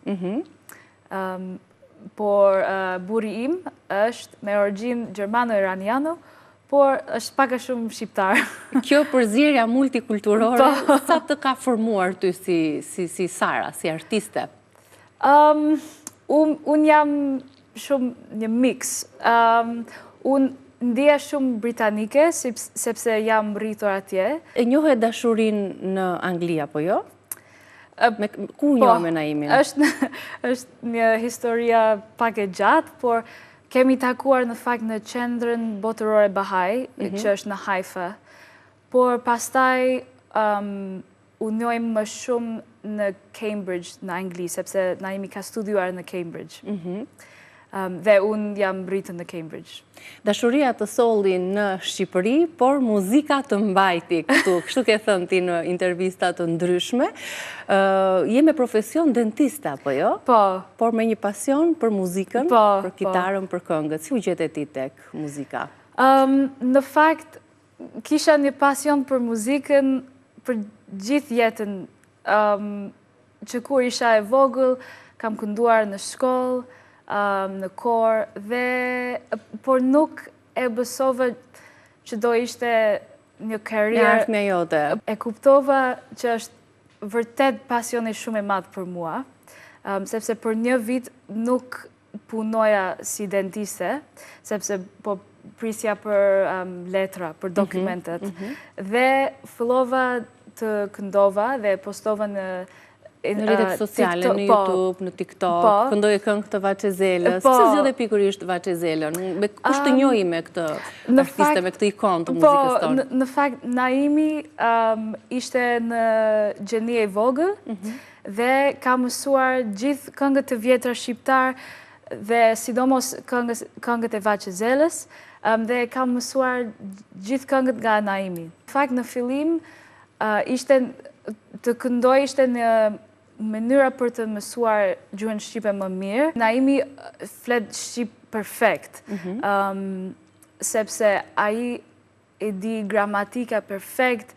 Por buri im është me origjinë gjermano-iraniano, por është pak a shumë shqiptar. Kjo përzierja multikulturore, sa të ka formuar ty si Sara, si artiste? Unë jam shumë një mix. Unë ndjeja shumë britanike, sepse jam rritur atje. E njohë e dashurinë në Angli, apo jo? Ku njohë me Naimin? është një historia pak e gjatë, por kemi takuar në fakt në qendrën botërore Bahaj, që është në Haifa. Por pastaj u njohim më shumë në Cambridge, në Angli, sepse Naimi ka studiuar në Cambridge. Dhe unë jam rritur në Cambridge. Dashuria të solli në Shqipëri, por muzika të mbajti këtu. Kështu ke thënë ti në intervista të ndryshme. Je me profesion dentista, apo jo? Po. Por me një pasion për muzikën, për kitarën, për këngët. Si u gjetë ti tek muzika? Në fakt, kisha një pasion për muzikën për gjithë jetën. Që kur isha e vogël, kam kënduar në shkollë, në kor, por nuk e besova që do ishte një karrierë. Ardhmja jote. E kuptova që është vërtet pasioni shumë e madh për mua, sepse për një vit nuk punoja si dentiste, sepse po prisja për letra, për dokumentet. Dhe fillova të këndova dhe postova në Në rrjetet sociale, në YouTube, në TikTok, këndoj këngë të Vaçezelës. Pse zgjodhe pikërisht Vaçezelën? Kush të njohi me këtë artiste, me këtë ikon të muzikës tonë? Në fakt, Naimi ishte në gjenie e vogël dhe ka mësuar gjithë këngët të vjetra shqiptar dhe sidomos këngët e Vaçezelës dhe ka mësuar gjithë këngët nga Naimi. Në fakt, në fillim, të këndoj ishte një mënyra për të mësuar gjuhën shqipe më mirë. Naimi flet shqip perfekt, sepse ai e di gramatika perfekt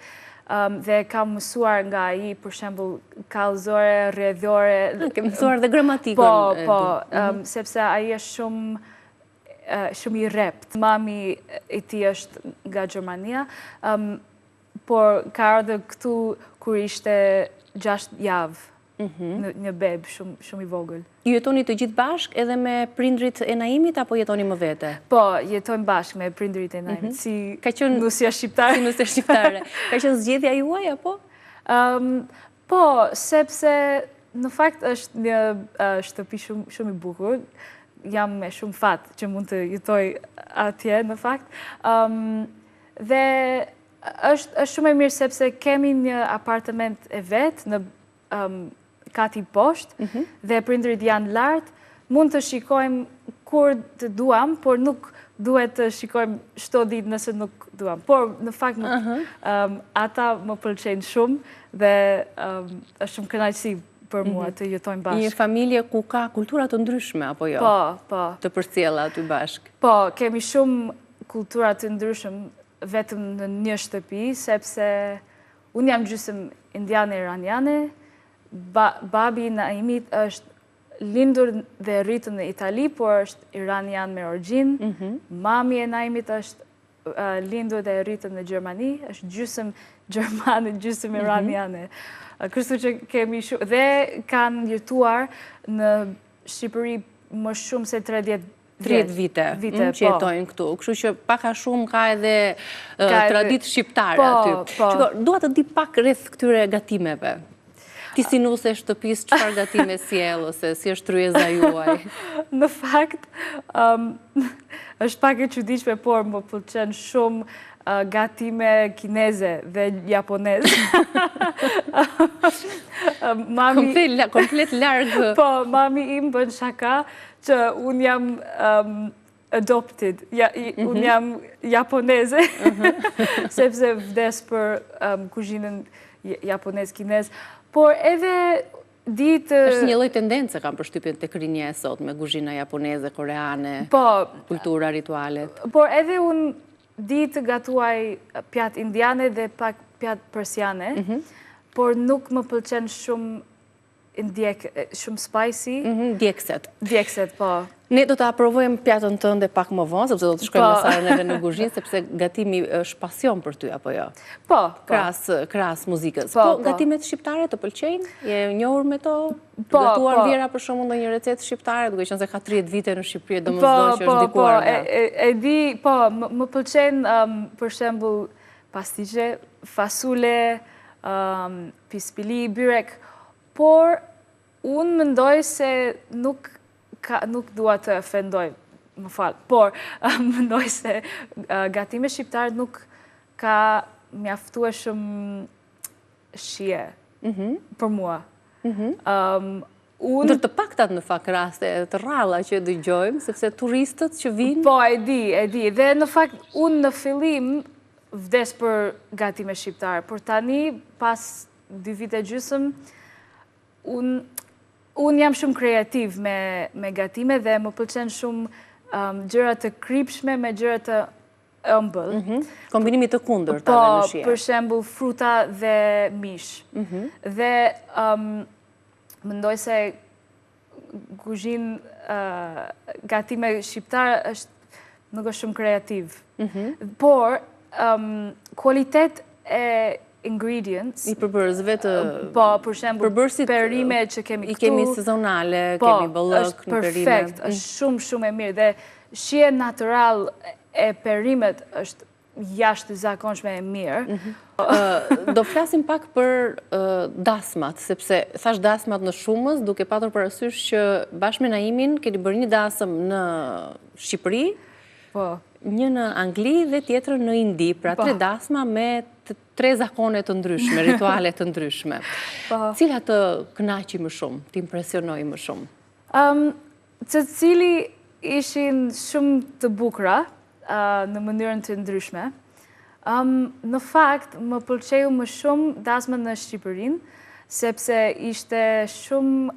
dhe ka mësuar nga ai, për shembull, kallëzore, rrjedhore. Ke mësuar dhe gramatikën. Po, sepse ai është shumë i rrept. Mami e tij është nga Gjermania, por ka ardhur këtu kur ishte 6 javë, një bebë shumë i vogël. Ju jetoni të gjithë bashkë edhe me prindrit e Naimit, apo jetoni më vete? Po, jetojmë bashkë me prindrit e Naimit, si nusja shqiptare. Si nusja shqiptare. Ka qenë zgjedhja juaj, apo? Po, sepse në fakt është një shtëpi shumë i bukur. Jam me shumë fat që mund të jetoj atje, në fakt. Dhe është shumë e mirë sepse kemi një apartament e vetë në kati poshtë dhe prindrit janë lartë. Mund të shikojmë kur të duam, por nuk duhet të shikojmë çdo ditë nëse nuk duam. Por në fakt ata më pëlqejnë shumë dhe është shumë kënaqësi për mua të jetojmë bashkë. Një familje ku ka kultura të ndryshme, apo jo? Po. Të përcjella aty bashkë. Po, kemi shumë kultura të ndryshme vetëm në një shtëpi, sepse unë jam gjysmë indiane iraniane, babi në Naimit është lindur dhe rritur në Itali, por është iranian me origjinë. Mami e Naimit është lindur dhe rritur në Gjermani, është gjysmë gjermane, gjysmë iraniane. Kështu që kemi shumë dhe kanë jetuar në Shqipëri më shumë se 30 vite që jetojnë këtu. Kështu që paka shumë ka edhe traditë shqiptare aty. Dua të di pak rreth këtyre gatimeve. Ti si nuse shtëpisë, çfarë gatime sjell ose si është tryeza juaj? Në fakt, është pak e çuditshme, por më pëlqen shumë gatime kineze dhe japoneze. Komplet largë. Po, mami im bën shaka që unë jam adopted, unë jam japoneze, sepse vdes për kuzhinën japonez-kinez. Por edhe ditë... është një lloj tendence kam përshtypjen tek rinja e sot me kuzhina japoneze, koreane, kultura, ritualet. Por edhe unë ditë gatuaj pjatë indiane dhe pak pjatë persiane, por nuk më pëlqen shumë shumë spicy. Djekset, po. Ne do të aprovojmë pjatën tënde pak më vonë, sepse do të shkojmë me Sarën edhe në kuzhinë, sepse gatimi është pasion për ty, apo jo? Po. Krahas muzikës. Po, gatimet shqiptare të pëlqejnë? Je njohur me to? Gatuar vjera për shembull ndonjë recetë shqiptare, duke qenë se ka 30 vite në Shqipëri, domosdoshmë që është ndikuar nga. E di, po, më pëlqejnë për shembull pastiqe, fasule, pispili, byrek, por unë mendoj se nuk dua të ofendoj, më fal, por mendoj se gatime shqiptare nuk ka mjaftueshëm shije për mua. Ndër të paktat në fakt raste të rralla që dëgjojmë, sepse turistët që vinë... Po, e di. Dhe në fakt, unë në fillim vdes për gatime shqiptare, por tani, pas 2 vite gjysmë, unë jam shumë kreativ me gatime dhe më pëlqen shumë gjëra të kripshme me gjëra të ëmbël. Kombinimi të kundërta dhe në shije. Po, për shembull fruta dhe mish. Dhe mendoj se kuzhinë gatime shqiptare nuk është shumë kreativ. Por kualitet e ingredients. I përbërësve të... Po, për shembull, perime që kemi këtu. I kemi sezonale, kemi bollëk në perime. Është perfekt, është shumë e mirë. Dhe shije natural e perimet është jashtë zakonshme e mirë. Do flasim pak për dasmat, sepse thash dasmat në Shumës, duke patur parasysh që bashkë me Naimin keni bërë një dasëm në Shqipëri, një në Angli dhe tjetër në Indi, pra 3 dasma me 3 zakone të ndryshme, rituale të ndryshme. Cila të kënaqi më shumë, të impresionoi më shumë? Të cili ishin shumë të bukura, në mënyrën të ndryshme. Në fakt, më pëlqeu më shumë dasma në Shqipërinë, sepse ishte shumë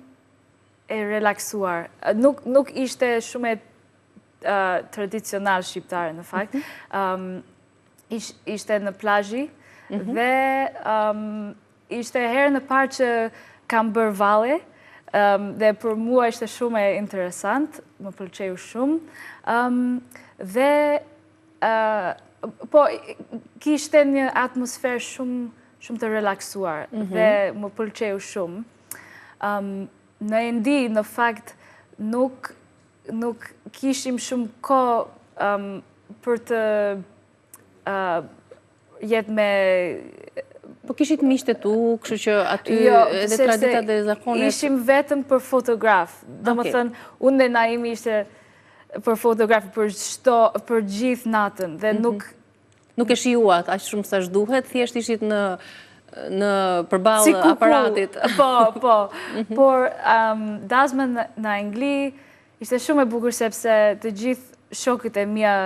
e relaksuar. Nuk ishte shumë e tradicional shqiptare, në fakt. Ishte në plazhi dhe ishte herën e parë që kam bërë valle, dhe për mua ishte shumë e interesant, më pëlqeu shumë. Dhe kishte një atmosferë shumë të relaksuar dhe më pëlqeu shumë. Në Indi, në fakt, nuk kishim shumë kohë për të jetë me... Po kishit miqtë tu, kështu që aty edhe traditat dhe zakonet... Ishim vetëm për fotograf. Do më thënë, unë dhe Naimi ishte për fotografi për gjithë natën dhe nuk... Nuk e shijuat, aq shumë sa duhet, thjesht ishit në përballë aparatit. Po. Por dasma në Angli ishte shumë e bukur sepse të gjithë shokët e mia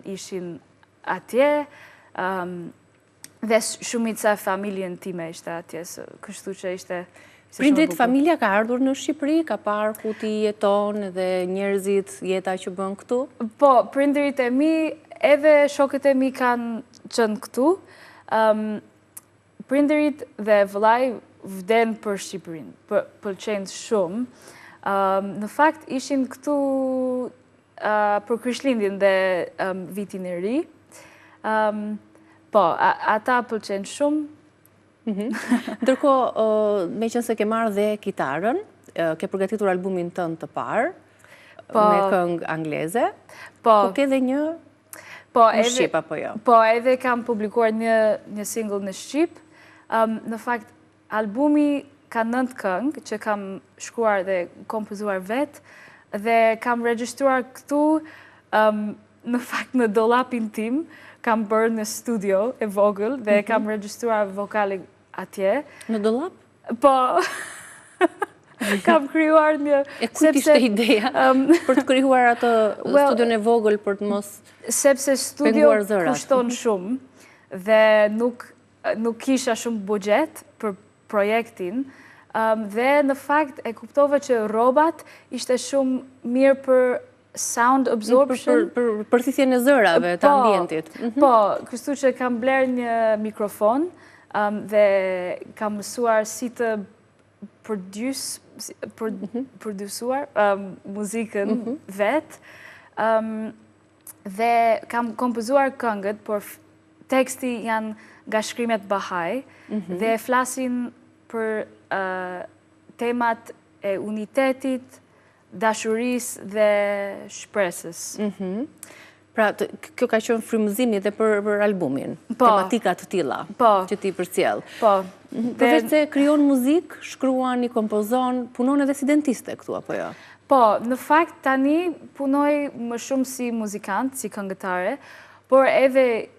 ishin atje dhe shumica e familjen time ishte atje, kështu që ishte... Prindrit, familja ka ardhur në Shqipëri, ka parë ku ti jeton dhe njerëzit jeta që bën këtu? Po, prindrit e mi edhe shokët e mi kanë qenë këtu. Prindrit dhe vëllai vden për Shqipërinë, pëlqejnë shumë. Në fakt ishin këtu për Krishtlindjen dhe vitin e ri. Po, ata pëlqejnë shumë. Ndërkohë, me qenë se ke marrë dhe kitarën, ke përgatitur albumin tënd të parë, me këngë angleze, po ke dhe një në Shqip, apo jo? Po, edhe kam publikuar një single në Shqip. Në fakt, albumi ka 9 këngë që kam shkruar dhe kompozuar vetë, dhe kam regjistruar këtu, në fakt në dollapin tim, kam bërë në studio e vogël dhe kam regjistruar vokale atje. Në dollap? Po, kam krijuar një... E kujt ishte ideja për të krijuar atë studion e vogël për të mos penguar zërat? Sepse studio kushton shumë dhe nuk kisha shumë buxhet për projektin dhe në fakt e kuptova që rrobat ishte shumë mirë për sound absorption. Për përthithjen e zërave të ambientit. Po, kështu që kam bler një mikrofon dhe kam mësuar si të produsuar muzikën vetë dhe kam kompozuar këngët, por teksti janë nga shkrimet Bahaj dhe flasin për temat e unitetit, dashurisë dhe shpresës. Pra, kjo ka qenë frymëzimi edhe për albumin, tematika të tilla që ti përcjell. Po. Përveç se krijon muzikë, shkruan, i kompozon, punon edhe si dentiste këtu, apo jo? Po, në fakt tani punoj më shumë si muzikant, si këngëtare, por edhe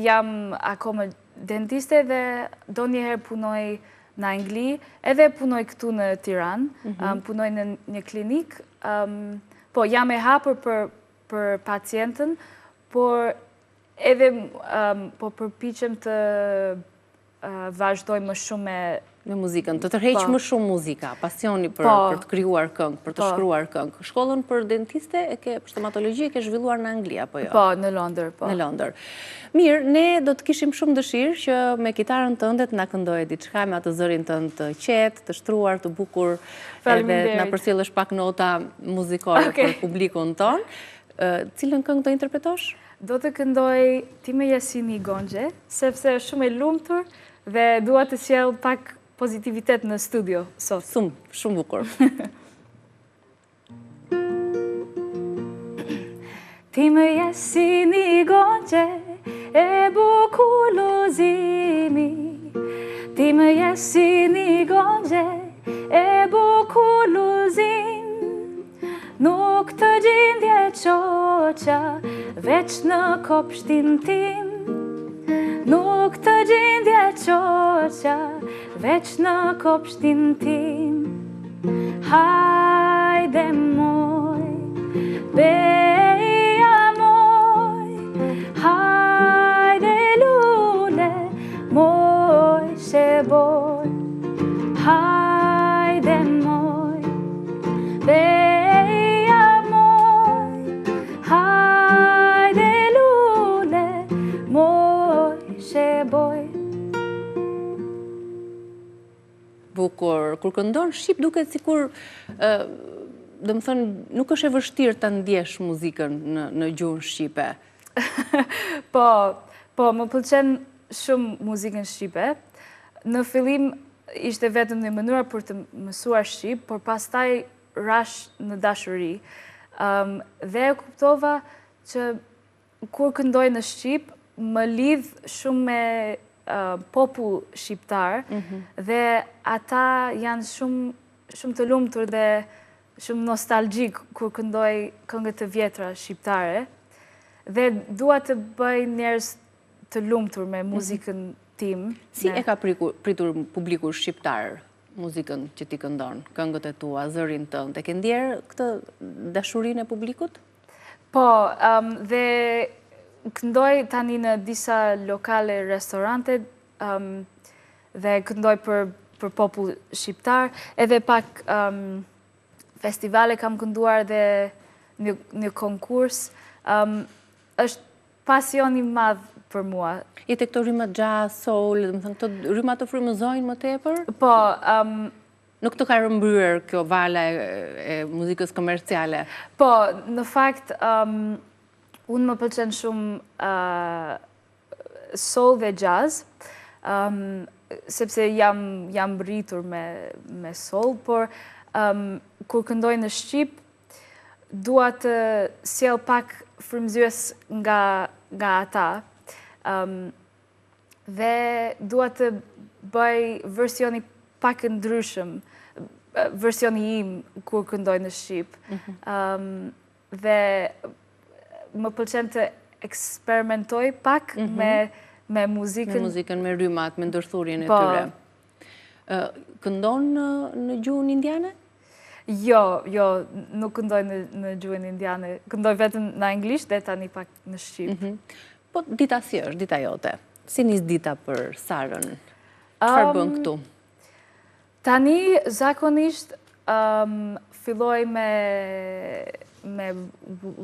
jam akoma dentiste dhe donjëherë punoj në Angli, edhe punoj këtu në Tiranë, punoj në një klinik. Po, jam e hapur për pacientën, por edhe përpiqem të vazhdoj më shumë me muzikën, të tërheq më shumë muzika, pasioni për të krijuar këngë, për të shkruar këngë. Shkollën për dentiste për stomatologji e ke zhvilluar në Angli, apo jo? Po, në Londër, po. Në Londër. Mirë, ne do të kishim shumë dëshirë që me kitarën tënde të na këndoje diçka me atë zërin tënd të qetë, të shtruar, të bukur, edhe të na përcjellësh pak nota muzikore për publikun ton. Cilën këngë do interpretosh? Do të këndoj Ti me Jasini Gonxhe, sepse është shumë e lumtur dhe dua të sjell pak pozitivitet në studio sot. Shumë bukur. Ti me Jasini Gonxhe, e bukullozimi, ti më jesi një gongje e bukullozim, nuk të gjindje qoqa veç në kopshtin tim, nuk të gjindje qoqa veç në kopshtin tim. Hajde moj, beja moj, hajde lule, moj sheboj. Hajde moj, beja moj, hajde lule, moj sheboj. Bukur, kur këndon shqip duket sikur, do më thënë, nuk është e vështirë të ndjesh muzikën në gjuhën shqipe. Po, më pëlqen shumë muzikën shqipe. Në fillim ishte vetëm një mënyra për të mësuar shqip, por pastaj rash në dashuri. Dhe e kuptova që kur këndoj në shqip, më lidh shumë me popull shqiptar dhe ata janë shumë të lumtur dhe shumë nostalgjik kur këndoj këngët të vjetra shqiptare dhe dua të bëj njerëz të lumtur me muzikën tim. Si e ka pritur publiku shqiptar muzikën që ti këndon, këngët e tua, zërin tënd? E ke ndjerë këtë dashurinë e publikut? Po, dhe këndoj tani në disa lokale restorante dhe këndoj për popull shqiptar, edhe pak festivale kam kënduar dhe një konkurs. Është pasion i madh për mua. Jetë këto rrymat jazz, soul, dhe më thënë, këto rrymat të frymëzojnë më tepër? Po, nuk të ka rëmbryer kjo vala e muzikës komerciale? Po, në fakt, unë më pëlqen shumë soul dhe jazz, sepse jam rritur me soul, por kur këndoj në Shqip, dua të sjell pak frymëzyes nga ata, dhe dua të bëj versioni pak ndryshëm, versioni im kur këndoj në Shqip. Dhe më pëlqen të eksperimentoj pak me muzikën. Me muzikën, me rrymat, me ndërthurjen e tyre. Këndon në gjuhën indiane? Jo, nuk këndoj në gjuhën indiane. Këndoj vetëm në anglisht dhe tani pak në Shqip. Po dita si është, dita jote? Si nis dita për Sarën? Çfarë bën këtu? Tani zakonisht filloj me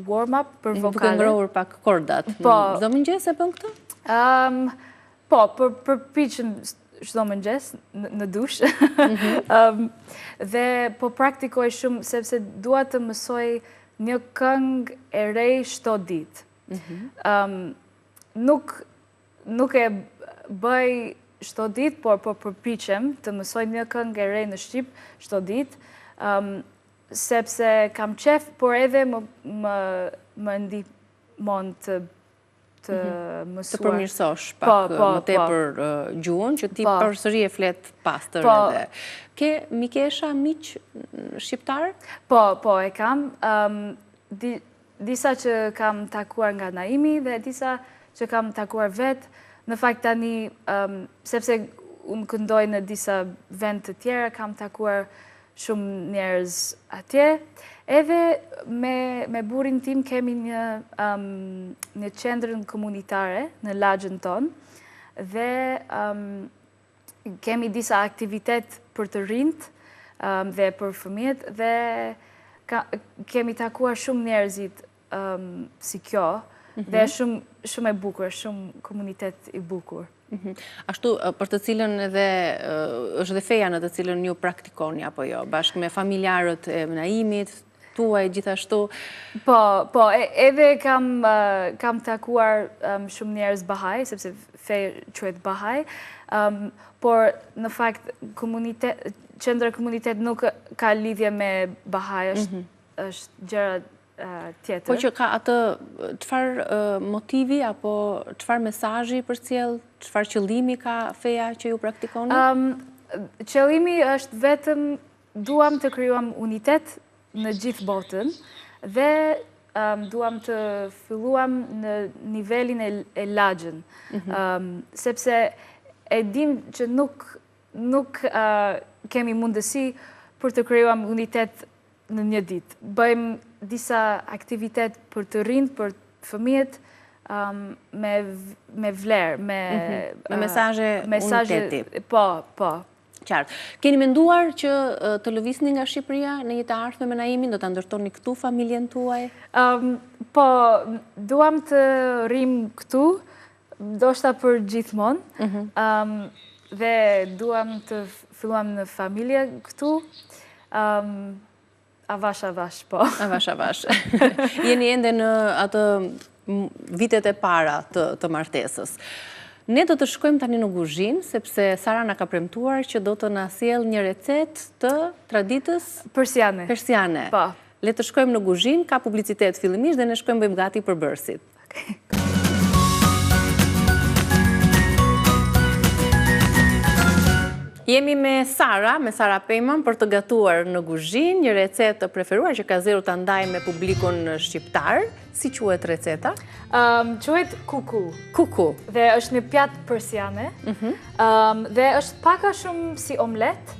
warm-up për vokale. Duke ngrohur pak kordat. Çdo mëngjes e bën këtë? Po, përpiqem çdo mëngjes në dush. Dhe po praktikoj shumë sepse dua të mësoj një këngë e re çdo ditë. Nuk e bëj çdo ditë, por përpiqem të mësoj një këngë e re në Shqip çdo ditë, sepse kam qef, por edhe më ndihmon të mësuar. Të përmirësosh pak më tepër gjuhën, që ti përsëri e flet pastër edhe. Ke mikesha, miq shqiptar? Po, e kam. Disa që kam takuar nga Naimi dhe disa që kam takuar vetë. Në fakt tani, sepse unë këndoj në disa vend të tjera, kam takuar shumë njerëz atje. Edhe me burin tim kemi një qendrën komunitare në lagjën tonë dhe kemi disa aktivitet për të rinjt dhe për fëmijët dhe kemi takuar shumë njerëzit si kjo dhe shumë e bukur, shumë komunitet i bukur. Ashtu, për të cilën edhe, është dhe feja në të cilën ju praktikoni, apo jo, bashkë me familjarët e Naimit, tuaj gjithashtu? Po, edhe kam takuar shumë njerëz Bahaj, sepse feja quhet Bahaj, por në fakt qendra komunitet nuk ka lidhje me Bahaj, është gjëra tjetër. Po që ka atë çfarë motivi apo çfarë mesazhi përcjell, çfarë qëllimi ka feja që ju praktikoni? Qëllimi është vetëm duam të krijuam unitet në gjithë botën dhe duam të filluam në nivelin e lagjën. Sepse e dim që nuk kemi mundësi për të krijuar unitet në një ditë. Bëjmë disa aktivitet për të rinjt, për fëmijët, me vlerë, me mesazhe uniteti. Po. Qartë. Keni menduar që të lëvisni nga Shqipëria në një të ardhme me Naimin, do ta ndërtoni këtu familjen tuaj? Po, duam të rrim këtu, ndoshta për gjithmonë. Dhe duam të filluam në familje këtu. Avash, po. Avash. Jeni ende në atë vitet e para të martesës. Ne do të shkojmë tani në kuzhinë, sepse Sara na ka premtuar që do të na sjellë një recetë të traditës persiane. Po. Le të shkojmë në kuzhinë, ka publicitet fillimisht dhe ne shkojmë bëjmë gati për bërësit. Jemi me Sara Pejman për të gatuar në kuzhinë, një recetë të preferuar që ka zgjedhur ta ndaj me publikun shqiptar. Si quhet receta? Quhet kuku. Kuku. Dhe është një pjatë persiane. Dhe është pak a shumë si omlet.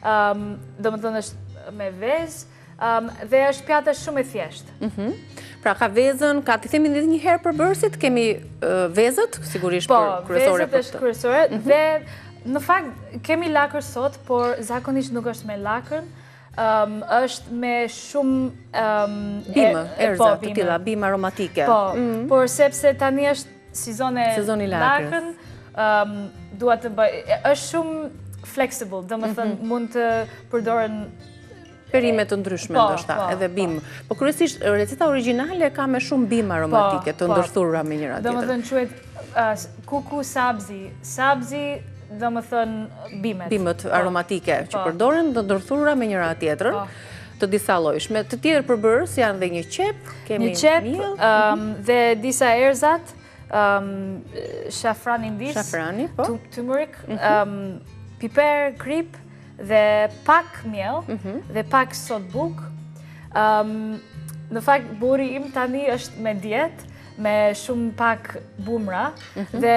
Domethënë është me vezë. Dhe është pjatë shumë e thjeshtë. Pra ka vezën, ti themi edhe një herë për bërësit, kemi vezët, sigurisht për kryesore. Po, vezët është kryesore dhe në fakt kemi lakër sot, por zakonisht nuk është me lakër. Është me shumë bimë, erza të tilla, bimë aromatike. Po, por sepse tani është sezoni lakën, dua të bëj, është shumë flexible, domethënë mund të përdoren perime të ndryshme ndoshta, edhe bimë. Po kryesisht receta origjinale ka me shumë bimë aromatike të ndërthurura me njëra tjetrën. Domethënë quhet kuku sabzi. Sabzi domethënë bimet. Bimët aromatike që përdoren të ndërthurura me njëra tjetrën, të disa llojshme. Të tjerë përbërës janë dhe një qep, kemi miell, dhe disa erzat, shafrani ndis, turmeric, piper, krip, dhe pak miell, dhe pak sot buk. Në fakt, buri im tani është me dietë, me shumë pak bumra, dhe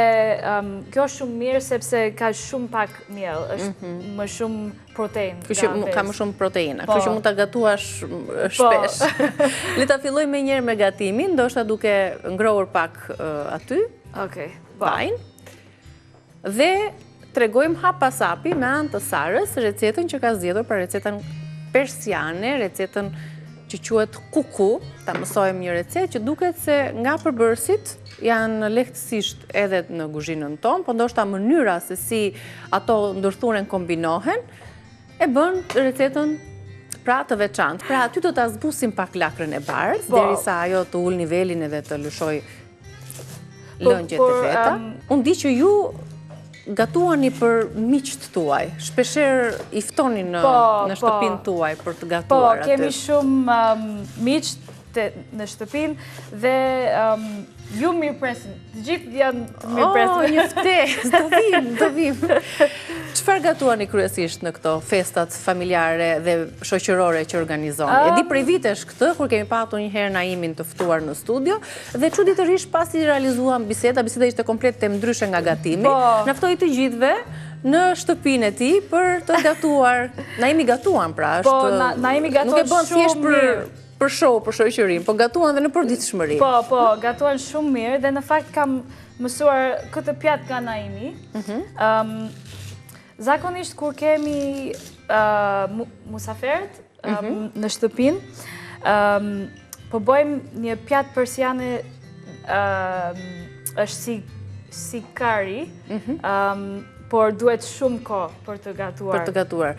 kjo është shumë mirë sepse ka shumë pak miell, është më shumë protein. Ka më shumë proteina, kështu që mund ta gatuash shpesh. Le ta filloj me njëherë me gatimin, ndoshta duke ngrohur pak aty. Okej. Vajin. Dhe tregojmë hap pas hapi me anë të Sarës recetën që ka zgjedhur për recetën persiane, recetën që quhet kuku. Ta mësojmë një recetë që duket se nga përbërësit janë lehtësisht edhe në kuzhinën tonë, po ndoshta mënyra se si ato ndërthuren kombinohen e bën recetën pra të veçantë. Pra aty do ta zbusim pak lakrën e bardhë derisa ajo të ul nivelin edhe të lëshoj lëngjet e veta. Unë di që ju gatuani për miqt tuaj, shpesher i ftoni në shtëpinë tuaj për të gatuar aty. Po, kemi shumë miqt në shtëpinë dhe ju mirë presin, të gjithë janë të mirë presin. Një ftesë, do vim. Çfarë gatuani kryesisht në këto festat familjare dhe shoqërore që organizoni? E di prej vitesh këtë, kur kemi patur një herë Naimin të ftuar në studio, dhe çuditërisht pasi realizuam biseda ishte komplet të ndryshe nga gatimi, na ftoi të gjithëve në shtëpinë e tij për të gatuar. Naimi gatuan pra, është Naimi gatuan shumë mirë. Për show, për shoqërinë, po gatuan dhe në përditshmëri. Po, gatuan shumë mirë dhe në fakt kam mësuar këtë pjatë nga Naimi. Zakonisht kur kemi musafirët në shtëpinë, po bëjmë një pjatë persiane, është si kari, por duhet shumë kohë për të gatuar. Për të gatuar.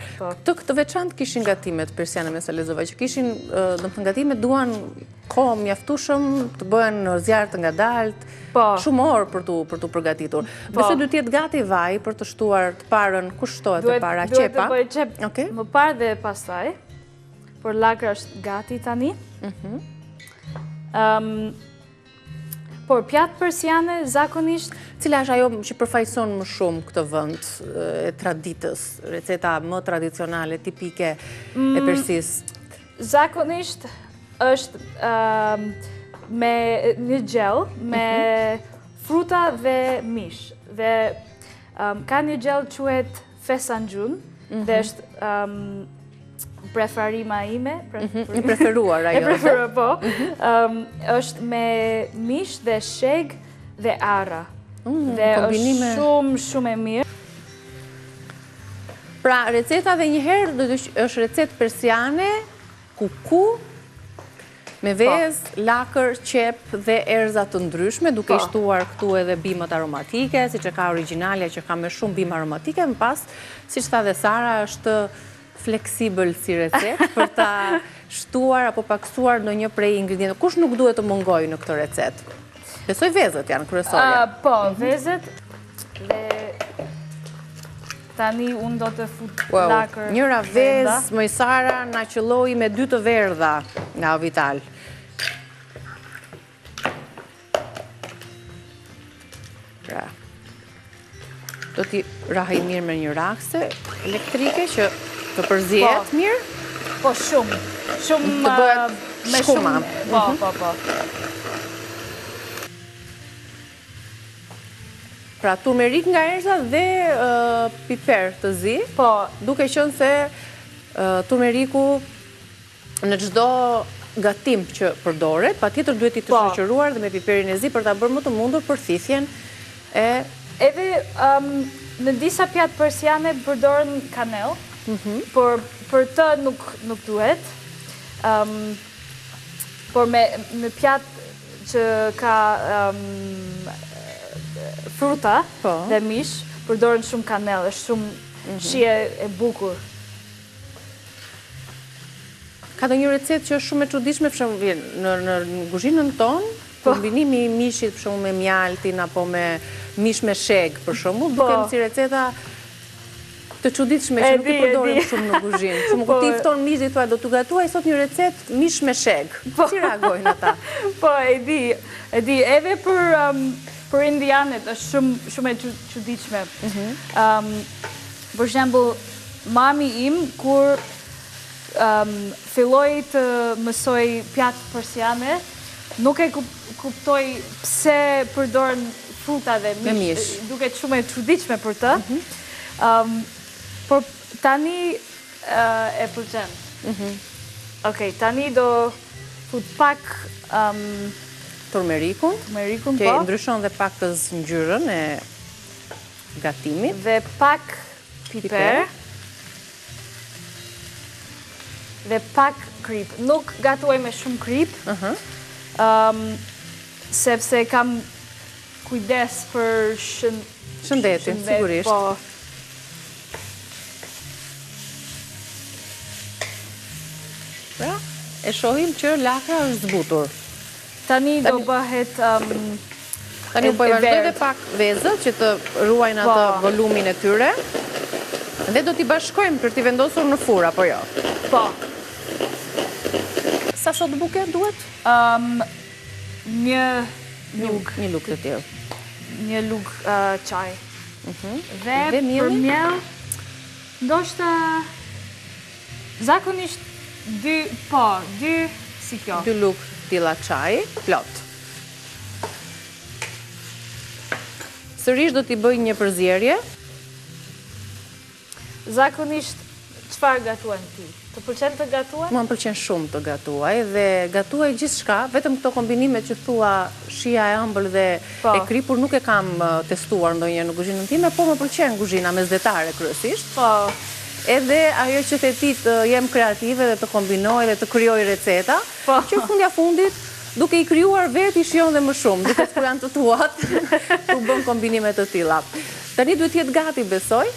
Të veçantë kishin gatimet persiane me sa lexova, që kishin, domethënë gatimet duan kohë mjaftueshëm, të bëhen në zjarr të ngadalt, shumë orë për tu përgatitur. Besoj duhet të jetë gati vaj për të shtuar të parën, kush shtohet të para, qepa? Duhet të bëj qep më parë dhe pastaj, por lakra është gati tani. Por pjatë persiane, zakonisht... Cila është ajo që përfaqëson më shumë këtë vend e traditës, receta më tradicionale, tipike e Persisë? Zakonisht është me një gjell, me fruta dhe mish. Dhe ka një gjell quhet fesangjun, dhe është preferima ime. E preferuar ajo. E preferuar, po. Është me mish dhe sheg dhe arra. Dhe është shumë e mirë. Pra, receta dhe njëherë është recet persiane, kuku, me vezë, lakër, qep dhe erza të ndryshme, duke i shtuar këtu edhe bimët aromatike, si që ka originalja që ka me shumë bimë aromatike, më pas, si që tha dhe Sara, është fleksibël si recet për ta shtuar apo paksuar në një prej ingredientë. Kush nuk duhet të mungoj në këtë recet? Besoj vezët janë kryesorja. Po, vezët dhe tani unë do të fut lakër. Njëra vezë, mëj Sara, na qëlloi me 2 të verdha nga Vital. Pra, do t'i rahaj mirë me një rakse elektrike që të përzihet mirë. Po, shumë. Shumë të bëhet shkuma. Po. Pra, turmerik nga erza dhe piper të zi, duke qenë se turmeriku në çdo gatim që përdoret, patjetër duhet i të shoqëruar dhe me piperin e zi për ta bërë më të mundur përthithjen e... Edhe në disa pjatë persiane përdoren kanel, por për të nuk duhet. Por me pjatë që ka fruta dhe mish, përdoren shumë kanel, është shumë shije e bukur. Ka do një recet që është shumë e çuditshme, për shembull, në kuzhinën tonë, kombinimi i mishit për shembull me mjaltin apo me mish me sheg, për shembull, duket si receta të çuditshme që nuk i përdorim shumë në kuzhinë. Shumë kur ti fton mish dhe thua do t'u gatuaj sot një recet mish me sheg. Si reagojnë ata? Po, e di, edhe për indianet është shumë e çuditshme. Për shembull, mami im kur filloi të mësoj pjatë persiane, nuk e kuptoj pse përdoren fruta dhe mish. Duket shumë e çuditshme për të. Por tani e pëlqen. Okej, tani do fut pak turmerikun, që ndryshon dhe pak të ngjyrën e gatimit. Dhe pak piper. Dhe pak krip. Nuk gatuaj me shumë krip, sepse kam kujdes për shëndetin, sigurisht. Pra, e shohim që lakra është zbutur. Tani do bëhet Tani po i vazhdoj dhe pak vezët që të ruajnë atë volumin e tyre. Dhe do t'i bashkojmë për t'i vendosur në fur, apo jo? Po. Sa sot buke duhet? Një lug. Një lug të tjerë. Një lug qaj. Dhe për miell, ndoshta zakonisht 2 si kjo. 2 lug tilla qaj, plot. Sërish do t'i bëj një përzierje. Zakonisht, çfarë gatuan ti? Të pëlqen të gatuaj? Mua më pëlqen shumë të gatuaj dhe gatuaj gjithçka, vetëm këto kombinime që thua shija e ëmbël dhe e kripur nuk e kam testuar ndonjëherë në kuzhinën time, po më pëlqen kuzhina mesdhetare kryesisht. Po. Edhe ajo që the ti të jem kreative dhe të kombinoj dhe të krijoj receta, që fundja fundit duke i krijuar vetë i shijon dhe më shumë, duke kur janë të tuat, tu bën kombinime të tilla. Tani duhet jetë gati, besoj.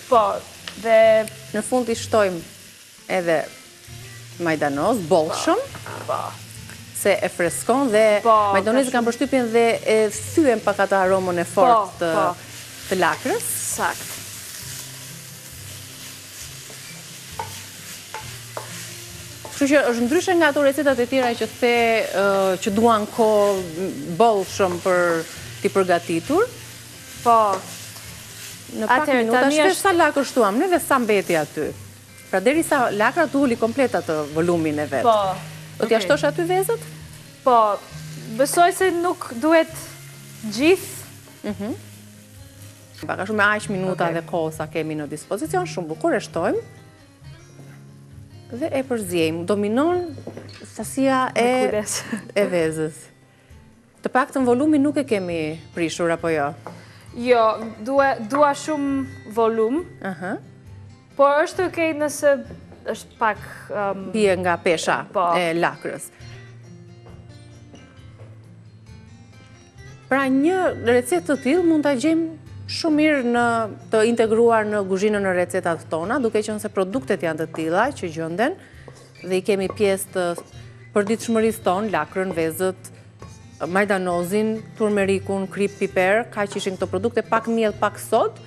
Po, dhe në fund i shtojmë edhe majdanoz, bollshëm, se e freskon dhe majdanozi kanë përshtypjen dhe e thyen pak atë aromën e fortë të lakrës. Sakt. Kështu Kështu që është ndryshe nga ato recetat e tjera që the që duan kohë bollshëm për t'i përgatitur. Po. Në pak minuta shpesh sa lakër shtuam, neve sa mbeti aty. Pra derisa lakra të uli komplet atë volumin e vet. Po. Do t'ja shtosh aty vezët? Po. Besoj se nuk duhet gjithë. Baka shumë me aq minuta dhe kohë sa kemi në dispozicion, shumë bukur e shtojmë. Dhe e përzjejmë. Dominon sasia e vezës. Të paktën volumin nuk e kemi prishur apo jo? Jo, dua shumë volum. Por është okej nëse është pak... Bie nga pesha e lakrës. Pra një recetë të tillë mund ta gjejmë shumë mirë të integruar në kuzhinën e recetat tona, duke qenë se produktet janë të tilla që gjenden dhe i kemi pjesë të përditshmërisë tonë, lakrën, vezët, majdanozin, turmerikun, krip, piper, kaq ishin këto produkte, pak miell, pak sod,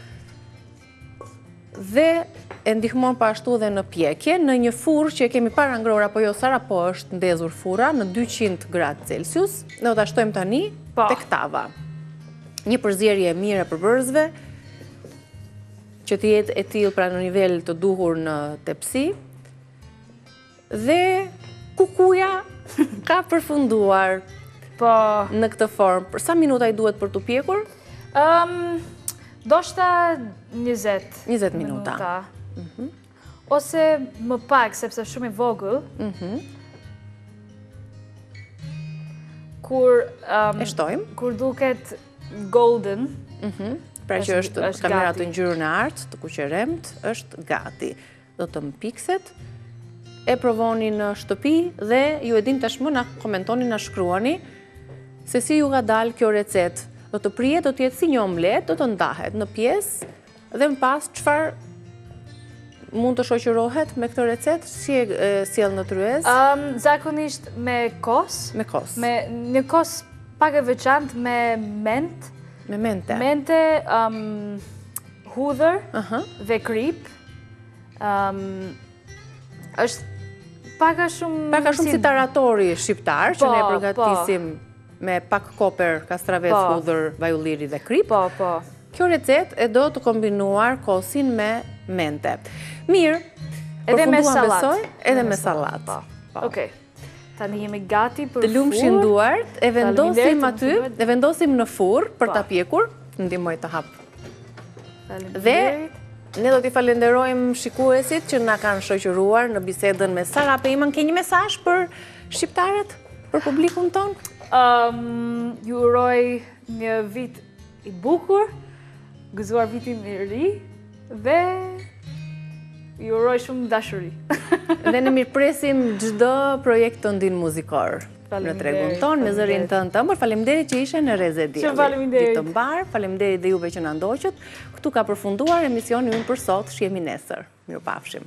dhe e ndihmon pa ashtu dhe në pjekje, në një furrë që e kemi para ngror apo jo, Sara, po është ndezur furra në 200 gradë Celsius, ne do ta shtojmë tani tek tava. Një përzierje e mirë e përbërësve, që të jetë e tillë pra në nivel të duhur në tepsi, dhe kukuja ka përfunduar në këtë formë. Për sa minuta i duhet për t'u pjekur? Doshta 20 minuta. Ose më pak, sepse shumë i vogël. Kur duket golden, pra që është kamera të ngjyrën e artë, të kuqeremt, është gati. Do të mpikset, e provoni në shtëpi dhe ju e din tashmë, na komentoni, na shkruani se si ju ka dalë kjo recetë. Do të prihet, do të jetë si një omlet, do të ndahet në pjesë dhe më pas çfarë mund të shoqërohet me këtë recetë, si e sjell në tryezë? Zakonisht me kos. Me kos. Me një kos pak e veçantë me ment. Me mente. Mente, hudhër dhe krip. Është paka shumë si taratori shqiptar, që ne përgatisim me pak koper, kastravet, hudhër, vaj ulliri dhe krip. Kjo recetë e do të kombinuar kosin me mente. Mirë, edhe me salat. Edhe me salat. Okej. Tani jemi gati për furrë. Të lumshin duart, e vendosim aty, e vendosim në furrë për ta pjekur, ndihmoj të hap. Dhe ne do t'i falenderojmë shikuesit që na kanë shoqëruar në bisedën me Sara Pejman. Ke një mesazh për shqiptarët, për publikun ton? Ju uroj një vit i bukur, gëzuar vitin e ri dhe ju uroj shumë dashuri. Dhe ne mirëpresim çdo projekt të ndin muzikor në tregun ton, me zërin tënd të ëmbël. Faleminderit që ishe në Reze Dielli. Ditë të mbar, faleminderit dhe juve që na ndoqët. Këtu ka përfunduar emisioni ynë për sot, shihemi nesër. Mirupafshim.